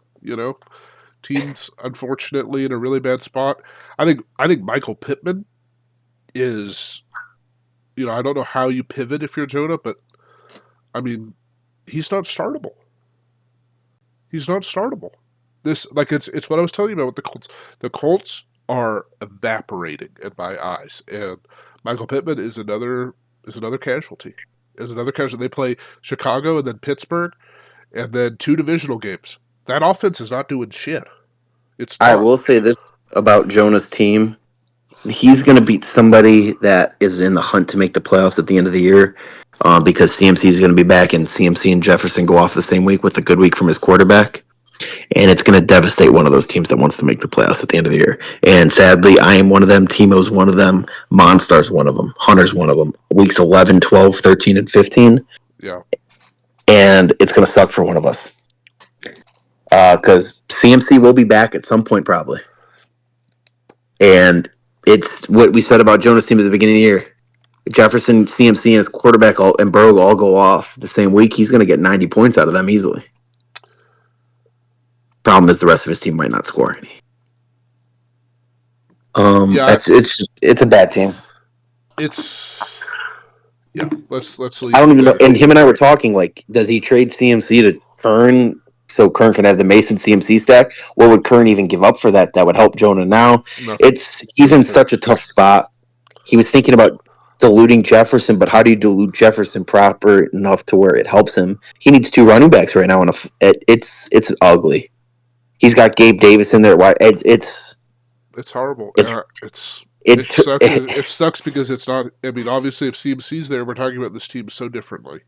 Team's unfortunately in a really bad spot. I think Michael Pittman is. I don't know how you pivot if you're Jonah, but I mean, he's not startable. He's not startable. This like it's what I was telling you about with the Colts. The Colts are evaporating in my eyes, and Michael Pittman is another casualty. Is another casualty. They play Chicago and then Pittsburgh, and then two divisional games. That offense is not doing shit. It's I not. will say this about Jonah's team. He's going to beat somebody that is in the hunt to make the playoffs at the end of the year because CMC is going to be back, and CMC and Jefferson go off the same week with a good week from his quarterback. And it's going to devastate one of those teams that wants to make the playoffs at the end of the year. And sadly, I am one of them. Timo's one of them. Monstar's one of them. Hunter's one of them. Weeks 11, 12, 13, and 15. Yeah. And it's going to suck for one of us because CMC will be back at some point probably. And it's what we said about Jonah's team at the beginning of the year. Jefferson, CMC, and his quarterback and Burrow all go off the same week. He's going to get 90 points out of them easily. Problem is the rest of his team might not score any. Yeah. It's a bad team. It's yeah. Let's leave I don't it even know. there. And him and I were talking like, does he trade CMC to Curn so Curn can have the Mason CMC stack? What would Curn even give up for that? That would help Jonah now. Nothing. He's in Nothing. such a tough spot. He was thinking about diluting Jefferson, but how do you dilute Jefferson proper enough to where it helps him? He needs 2 running backs right now, and it's ugly. He's got Gabe Davis in there. Why? It's horrible. It's It it's sucks. It sucks because it's not. I mean, obviously, if CMC's there, we're talking about this team so differently.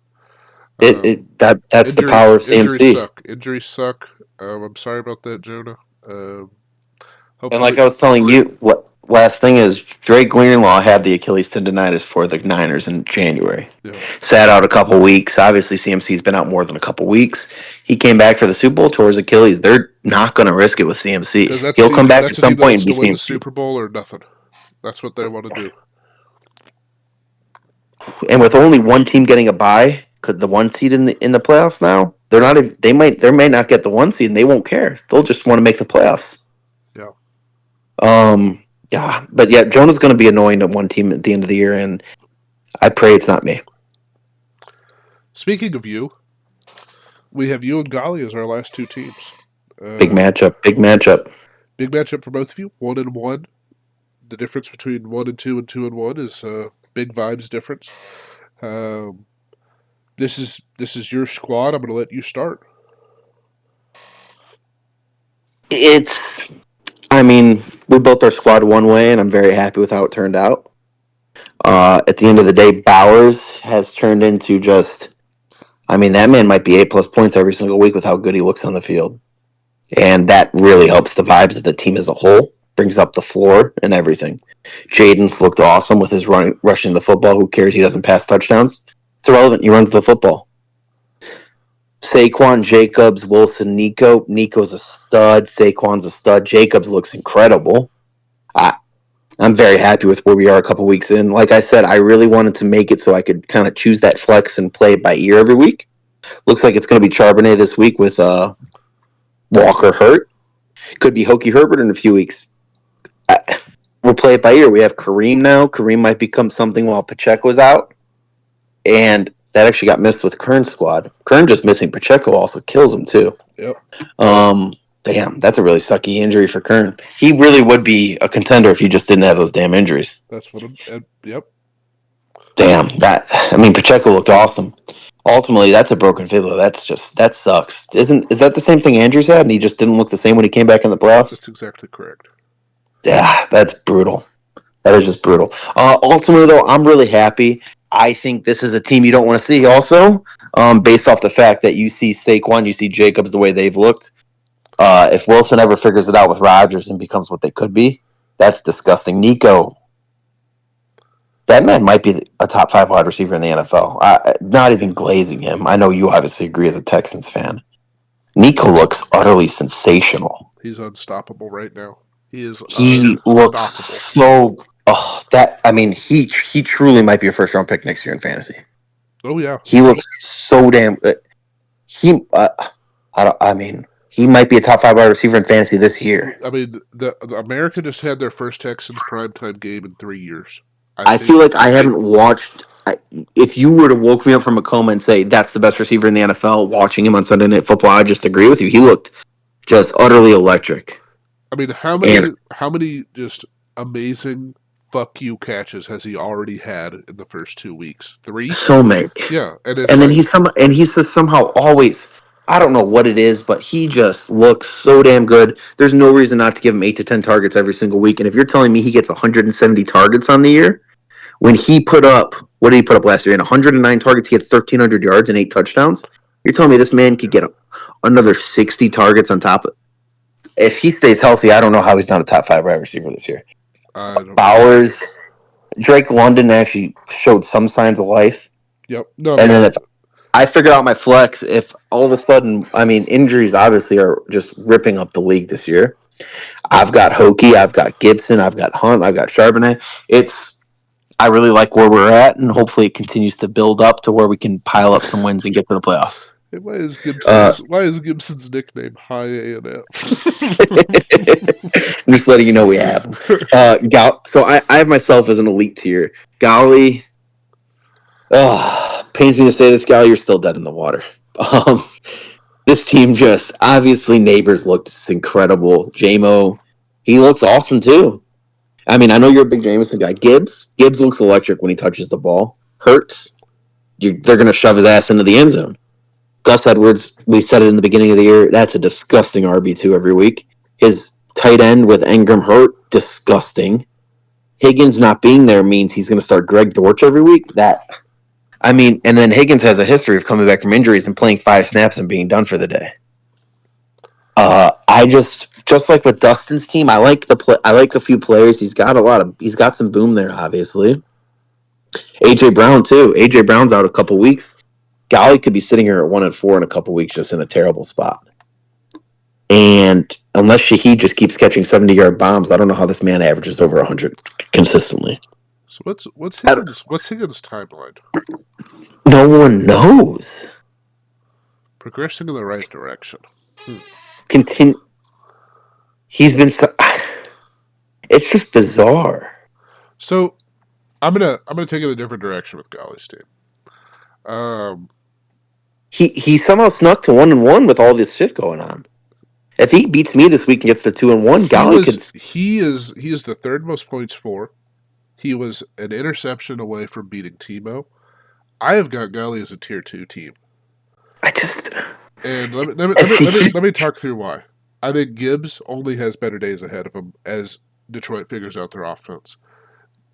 that's the power of Injuries CMC. suck. Injuries suck. I'm sorry about that, Jonah. Um, And like hopefully, I was telling you, what last thing is Drake Greenlaw had the Achilles tendonitis for the Niners in January. yeah, Sat out a couple weeks. Obviously, CMC's been out more than a couple weeks. He came back for the Super Bowl, tore his Achilles. They're not going to risk it with CMC. because that's a He'll team. come back at That's a some team that point wants and be to win the CMC. Super Bowl or nothing. That's what they want to do. And with only one team getting a bye, could the 1 seed in the playoffs now? They're not. They might not get the 1 seed, and they won't care. They'll just want to make the playoffs. Yeah. Yeah, but yeah, Jonah's going to be annoying to one team at the end of the year, and I pray it's not me. Speaking of you, we have you and Ghali as our last two teams. Big Uh, matchup. Big matchup. Big matchup for both of you. 1-1. The difference between 1-2 and 2-1 is big vibes difference. Um, This is your squad. I'm going to let you start. I mean, we built our squad one way, and I'm very happy with how it turned out. At the end of the day, Bowers has turned into just. I mean, that man might be 8+ points every single week with how good he looks on the field. And that really helps the vibes of the team as a whole, brings up the floor and everything. Jaden's looked awesome with his rushing the football. Who cares? He doesn't pass touchdowns. It's irrelevant. He runs the football. Saquon, Jacobs, Wilson, Nico. Nico's a stud. Saquon's a stud. Jacobs looks incredible. I'm very happy with where we are a couple weeks in. Like I said, I really wanted to make it so I could kind of choose that flex and play it by ear every week. Looks like it's going to be Charbonnet this week with Walker hurt. Could be Hokey Herbert in a few weeks. We'll play it by ear. We have Kareem now. Kareem might become something while Pacheco's out. And that actually got missed with Kern's squad. Kern just missing Pacheco also kills him too. Yep. Damn, that's a really sucky injury for Kern. He really would be a contender if he just didn't have those damn injuries. That's what yep. Damn, Pacheco looked awesome. Ultimately, that's a broken fibula. That sucks. Is that the same thing Andrews had, and he just didn't look the same when he came back in the playoffs? That's exactly correct. Yeah, that's brutal. That is just brutal. Ultimately, though, I'm really happy. I think this is a team you don't want to see also, based off the fact that you see Saquon, you see Jacobs the way they've looked. If Wilson ever figures it out with Rodgers and becomes what they could be, that's disgusting. Nico, that man might be a top 5 wide receiver in the NFL. Not even glazing him. I know you obviously agree as a Texans fan. Nico looks utterly sensational. He's unstoppable right now. He looks so. Oh, he truly might be a first round pick next year in fantasy. Oh yeah, he looks so damn good. He might be a top 5 wide receiver in fantasy this year. I mean, the America just had their first Texans primetime game in 3 years. I feel like I haven't watched. If you were to woke me up from a coma and say that's the best receiver in the NFL, watching him on Sunday Night Football, I'd just agree with you. He looked just utterly electric. I mean, how many just amazing fuck you catches has he already had in the first 2 weeks? 3? So many. Yeah, and then he says somehow always. I don't know what it is, but he just looks so damn good. There's no reason not to give him 8 to 10 targets every single week. And if you're telling me he gets 170 targets on the year, when he put up, what did he put up last year? In 109 targets, he had 1,300 yards and 8 touchdowns. You're telling me this man could get another 60 targets on top of. If he stays healthy, I don't know how he's not a top 5 wide receiver this year. Bowers, Drake London actually showed some signs of life. Yep. No, and then if I figured out my flex, if all of a sudden, injuries obviously are just ripping up the league this year. I've got Hokey, I've got Gibson, I've got Hunt, I've got Charbonnet. I really like where we're at, and hopefully it continues to build up to where we can pile up some wins and get to the playoffs. Hey, why is Gibson's nickname High ANF? Just letting you know we have him. So I have myself as an elite tier. Ghali, pains me to say this, Ghali, you're still dead in the water. This team just, obviously, Neighbors looked incredible. JMO, he looks awesome too. I know you're a big Jameson guy. Gibbs looks electric when he touches the ball. Hurts, they're going to shove his ass into the end zone. Gus Edwards, we said it in the beginning of the year, that's a disgusting RB2 every week. His tight end with Engram hurt, disgusting. Higgins not being there means he's going to start Greg Dortch every week. And then Higgins has a history of coming back from injuries and playing 5 snaps and being done for the day. I just like with Dustin's team, I like a few players. He's got some boom there, obviously. AJ Brown too. AJ Brown's out a couple weeks. Ghali could be sitting here at 1-4 in a couple weeks, just in a terrible spot. And unless Shaheed just keeps catching 70-yard bombs, I don't know how this man averages over 100 consistently. So what's Higgins' timeline? No one knows. Progressing in the right direction. Continue. He's been. It's just bizarre. So, I'm gonna take it a different direction with Ghali's team. He somehow snuck to 1-1 with all this shit going on. If he beats me this week and gets to 2-1, Ghali could. He is the 3rd most points for. He was an interception away from beating TMO. I have got Ghali as a tier 2 team. I just And let me talk through why. I think Gibbs only has better days ahead of him as Detroit figures out their offense.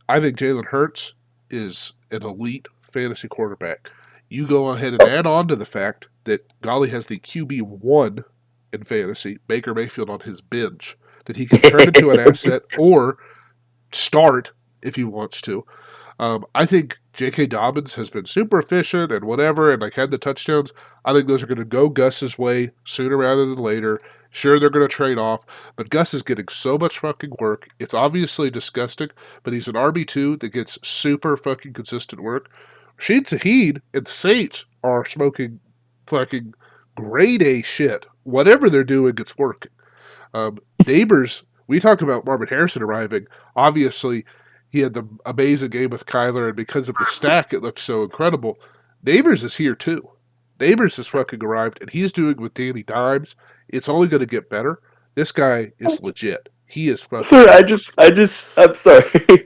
I think Jalen Hurts is an elite fantasy quarterback. You go ahead and add on to the fact that Ghali has the QB1 in fantasy, Baker Mayfield on his bench, that he can turn into an asset or start if he wants to. I think J.K. Dobbins has been super efficient and whatever, and like had the touchdowns. I think those are going to go Gus's way sooner rather than later. Sure, they're going to trade off, but Gus is getting so much fucking work. It's obviously disgusting, but he's an RB2 that gets super fucking consistent work. Rashid Shaheed and the Saints are smoking fucking grade A shit. Whatever they're doing, it's working. Neighbors, we talk about Marvin Harrison arriving. Obviously, he had the amazing game with Kyler, and because of the stack, it looked so incredible. Neighbors is here too. Neighbors has fucking arrived, and he's doing with Danny Dimes. It's only going to get better. This guy is legit. He is fucking. sorry, I'm sorry.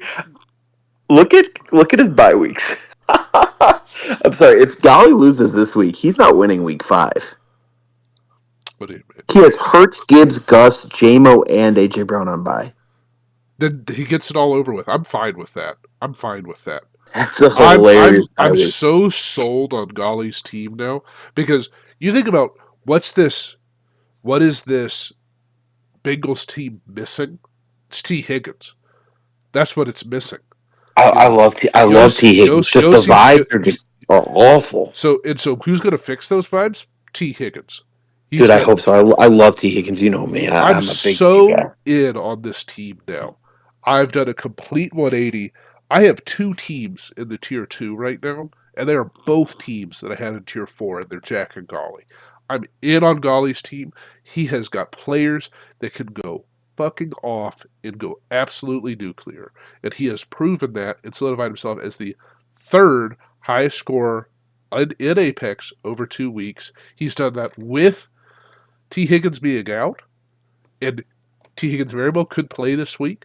look at his bye weeks. I'm sorry. If Ghali loses this week, he's not winning week 5. What do you mean? He has Hurts, Gibbs, Gus, JMO, and AJ Brown on bye. Then he gets it all over with. I'm fine with that. I'm fine with that. That's a I'm hilarious I'm bye I'm week. so sold on Ghali's team now because you think about what's this? What is this Bengals team missing? It's T. Higgins. That's what it's missing. You I know, love I love T Higgins. Just the vibes are awful. So who's going to fix those vibes? T. Higgins. He's Dude, I got. hope so. I love T Higgins. You know me. I'm I'm a big guy. so in on this team now. I've done a complete 180. I have 2 teams in the tier 2 right now, and they are both teams that I had in tier 4, and they're Jack and Ghali. I'm in on Ghali's team. He has got players that can go fucking off and go absolutely nuclear. And he has proven that and solidified himself as the 3rd highest scorer in Apex over 2 weeks. He's done that with T. Higgins being out, and T. Higgins very well could play this week.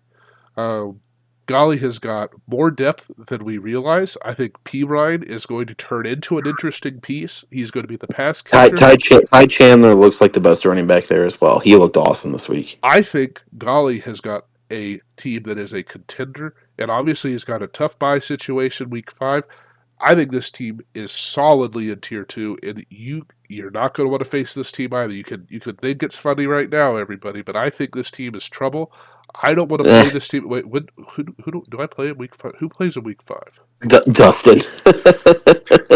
Ghali has got more depth than we realize. I think P. Ryan is going to turn into an interesting piece. He's going to be the pass catcher. Ty Chandler looks like the best running back there as well. He looked awesome this week. I think Ghali has got a team that is a contender, and obviously he's got a tough bye situation week 5. I think this team is solidly in tier 2, and you're not going to want to face this team either. You could think it's funny right now, everybody, but I think this team is trouble. I don't want to play this team. Wait, who do I play in week 5? Who plays in week 5? Dustin.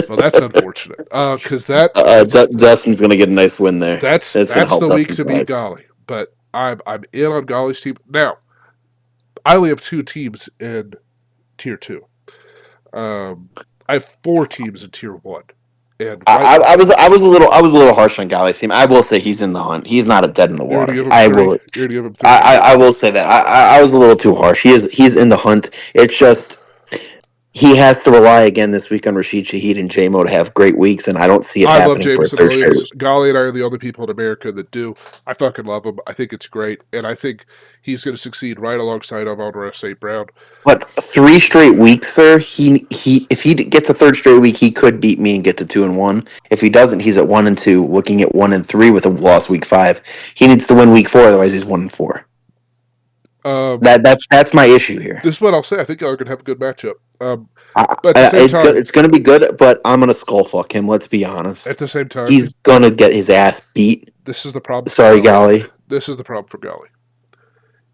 Well, that's unfortunate. Because that's Dustin's gonna get a nice win there. that's It's gonna that's help the week Dustin's to beat life. Ghali. But I'm in on Ghali's team now. I only have 2 teams in tier 2. I have 4 teams in tier 1, and right. I was a little harsh on Ghali's team. I will say he's in the hunt. He's not a dead in the You're gonna water. give him I 3. will. You're gonna give him 3. I will say that I was a little too harsh. He's in the hunt. It's just he has to rely again this week on Rashid Shaheed and JMO to have great weeks, and I don't see it I love happening for a Jameson third straight Williams. week. Ghali and I are the only people in America that do. I fucking love him. I think it's great, and I think he's going to succeed right alongside Alvaro St. Brown. But 3 straight weeks, sir. He if he gets a third straight week, he could beat me and get to 2-1. If he doesn't, he's at 1-2, looking at 1-3 with a loss week 5. He needs to win week 4, otherwise he's 1-4. That's my issue here. This is what I'll say. I think y'all are going to have a good matchup. But at the same time, It's going to be good, but I'm going to skull fuck him. Let's be honest. at the same time, He's going to get his ass beat. this is the problem for Sorry, Ghali. Ghali. This is the problem for Ghali.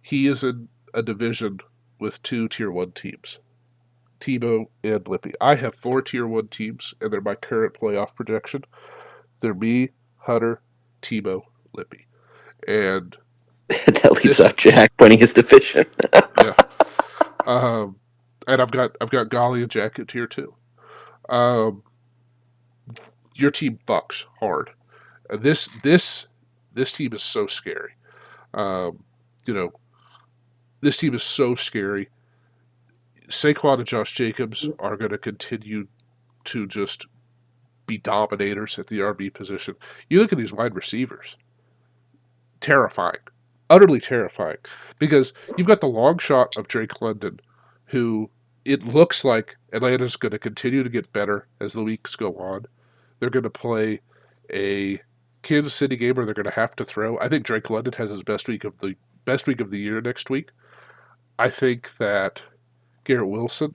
He is in a division with 2 tier 1 teams, TMO and Lippy. I have 4 tier 1 teams, and they're my current playoff projection. They're me, Hunter, TMO, Lippy, and That leaves this, out Jack winning his division. yeah. And I've got Ghali and Jack at tier 2. Your team fucks hard. This team is so scary. Um, you know, this team is so scary. Saquon and Josh Jacobs are going to continue to just be dominators at the RB position. You look at these wide receivers, terrifying, utterly terrifying, because you've got the long shot of Drake London, who it looks like Atlanta's going to continue to get better as the weeks go on. They're going to play a Kansas City game where they're going to have to throw. I think Drake London has his best week of the year next week. I think that Garrett Wilson,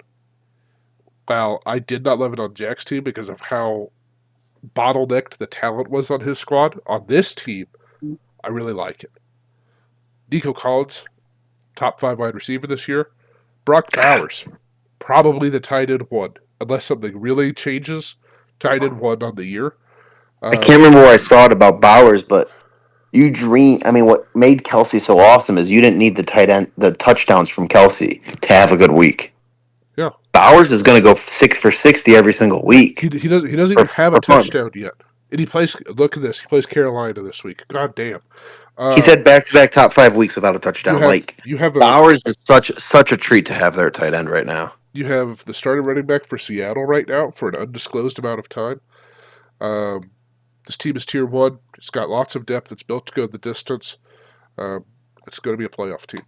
while I did not love it on Jack's team because of how bottlenecked the talent was on his squad, on this team, I really like it. Nico Collins, top 5 wide receiver this year. Brock Bowers, probably the tight end one, unless something really changes. Tight end one on the year. I can't remember where I saw it about Bowers, but you dream. I mean, what made Kelsey so awesome is you didn't need the touchdowns from Kelsey to have a good week. Yeah, Bowers is going to go 6 for 60 every single week. he doesn't even have a touchdown yet, and he plays. Look at this. He plays Carolina this week. God damn. He's had back-to-back top 5 weeks without a touchdown. You have Bowers is such a treat to have there at tight end right now. You have the starting running back for Seattle right now for an undisclosed amount of time. This team is tier 1. It's got lots of depth. It's built to go the distance. It's going to be a playoff team.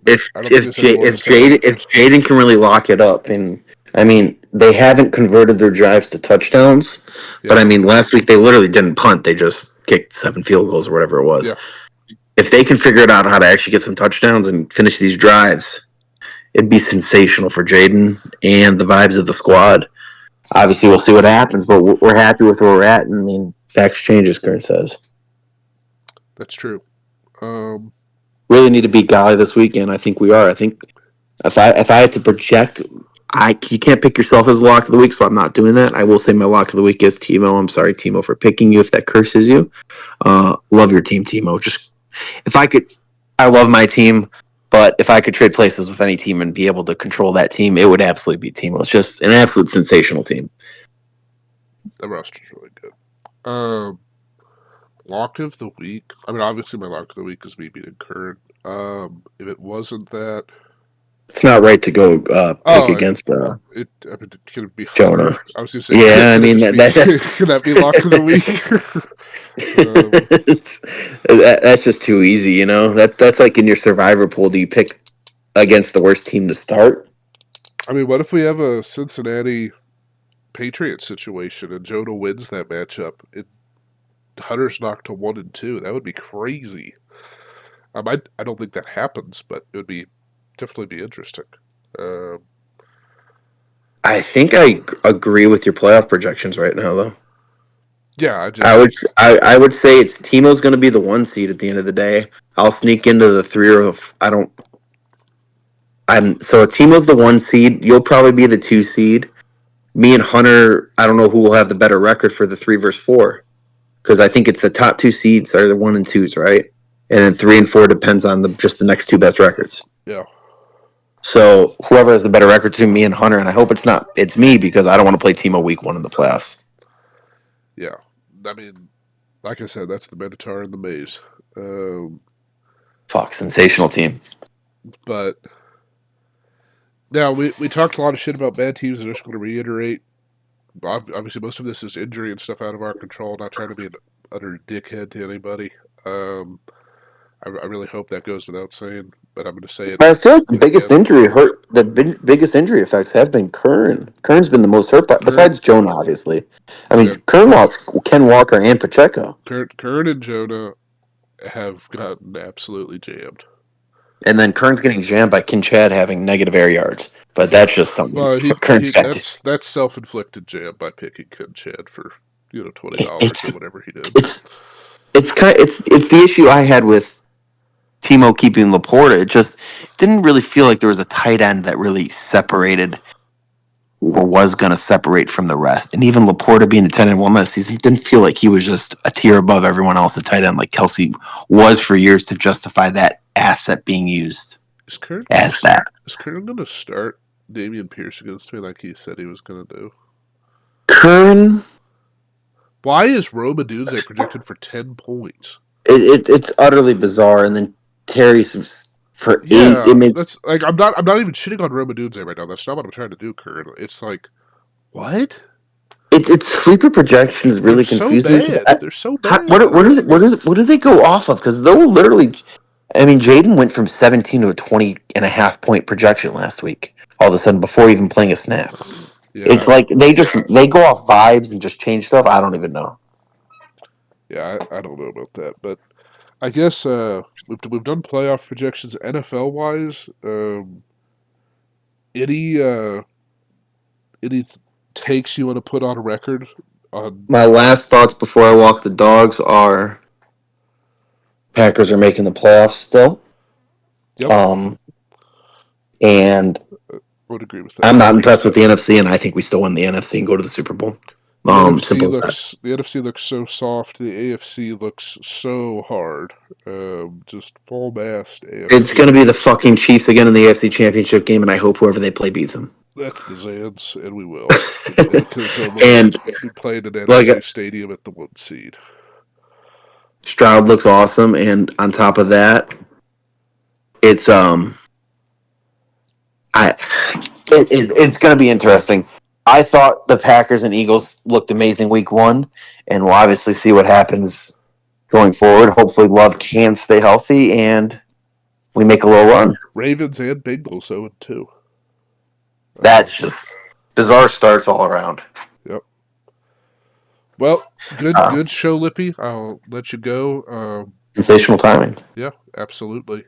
If Jaden can really lock it up, and I mean they haven't converted their drives to touchdowns, but I mean last week they literally didn't punt; they just kicked 7 field goals or whatever it was. Yeah. If they can figure it out how to actually get some touchdowns and finish these drives, it'd be sensational for Jaden and the vibes of the squad. Obviously, we'll see what happens, but we're happy with where we're at. And I mean, facts change, as Curn says. That's true. Really need to beat Ghali this weekend. I think we are. I think if I had to project, you can't pick yourself as the lock of the week, so I'm not doing that. I will say my lock of the week is TMO. I'm sorry, TMO, for picking you if that curses you. Love your team, TMO. Just if I could, I love my team. But if I could trade places with any team and be able to control that team, it would absolutely be TMO. It's just an absolute sensational team. The roster's really good. Lock of the week. I mean, obviously, my lock of the week is me beating Curn. If it wasn't that, it's not right to go pick against. It could be Jonah. Hunter. I was going to say, yeah. I mean, could that be lock of the week? That's just too easy, you know. That's like in your survivor pool. Do you pick against the worst team to start? I mean, what if we have a Cincinnati Patriots situation and Jonah wins that matchup? Hunter's knocked to 1 and 2. That would be crazy. I don't think that happens, but it would definitely be interesting. I think I agree with your playoff projections right now, though. Yeah, I would say it's Timo's going to be the 1 seed at the end of the day. I'll sneak into the 3 or so Timo's the 1 seed. You'll probably be the 2 seed. Me and Hunter, I don't know who will have the better record for the 3 versus 4. Because I think it's the top 2 seeds are the 1 and 2s, right? And then 3 and 4 depends on just the next 2 best records. Yeah. So whoever has the better record between me and Hunter, and I hope it's me because I don't want to play Timo week 1 in the playoffs. Yeah. I mean, like I said, that's the Minotaur and the Maze. Sensational team. But now we talked a lot of shit about bad teams, and I'm just going to reiterate. Obviously, most of this is injury and stuff out of our control. Not trying to be an utter dickhead to anybody. I really hope that goes without saying, but I'm going to say it. I feel like the biggest injury effects have been Curn. Kern's been the most hurt, besides Jonah, obviously. I mean, Curn lost Ken Walker and Pacheco. Curn and Jonah have gotten absolutely jammed. And then Kern's getting jammed by Ken Chad having negative air yards. But that's just something. Well, that's self-inflicted jam by picking Ken Chad for $20 or whatever he did. It's the issue I had with Timo keeping Laporta. It just didn't really feel like there was a tight end that really separated or was going to separate from the rest. And even Laporta being the tight end 1 last season, it didn't feel like he was just a tier above everyone else at tight end like Kelsey was for years to justify that asset being used as that. Is Curn going to start Damian Pierce against me like he said he was going to do? Curn? Why is Roma Dunze projected for 10 points? It's utterly bizarre. And then Terry's for 8. That's like I'm not even shitting on Roma Dunze right now. That's not what I'm trying to do, Curn. It's like, what? It's sleeper projections really confusing. They're so bad. What do they go off of? Because they'll literally. I mean, Jaden went from 17 to a 20.5 point projection last week. all of a sudden before even playing a snap. Yeah, It's like they go off vibes and just change stuff. I don't even know. I don't know about that, but I guess we've done playoff projections NFL wise. Any any takes you want to put on record on? My last thoughts before I walk the dogs are Packers are making the playoffs still. Yep, Um, and I would agree with that. I'm not impressed with the NFC, and I think we still win the NFC and go to the Super Bowl. Simple as that. The NFC looks so soft. The AFC looks so hard. Just full mast It's going to AFC. be the fucking Chiefs again in the AFC Championship game, and I hope whoever they play beats them. That's the Zans, and we will, because we'll And be playing at like Energy Stadium at the 1 seed. Stroud looks awesome, and on top of that, it's it's going to be interesting. I thought the Packers and Eagles looked amazing week 1, and we'll obviously see what happens going forward. Hopefully, Love can stay healthy, and we make a little run. Ravens and Bengals 0-2. That's just bizarre starts all around. Yep. Well, good Uh, good show, Lippy. I'll let you go. Sensational timing. Yeah, absolutely.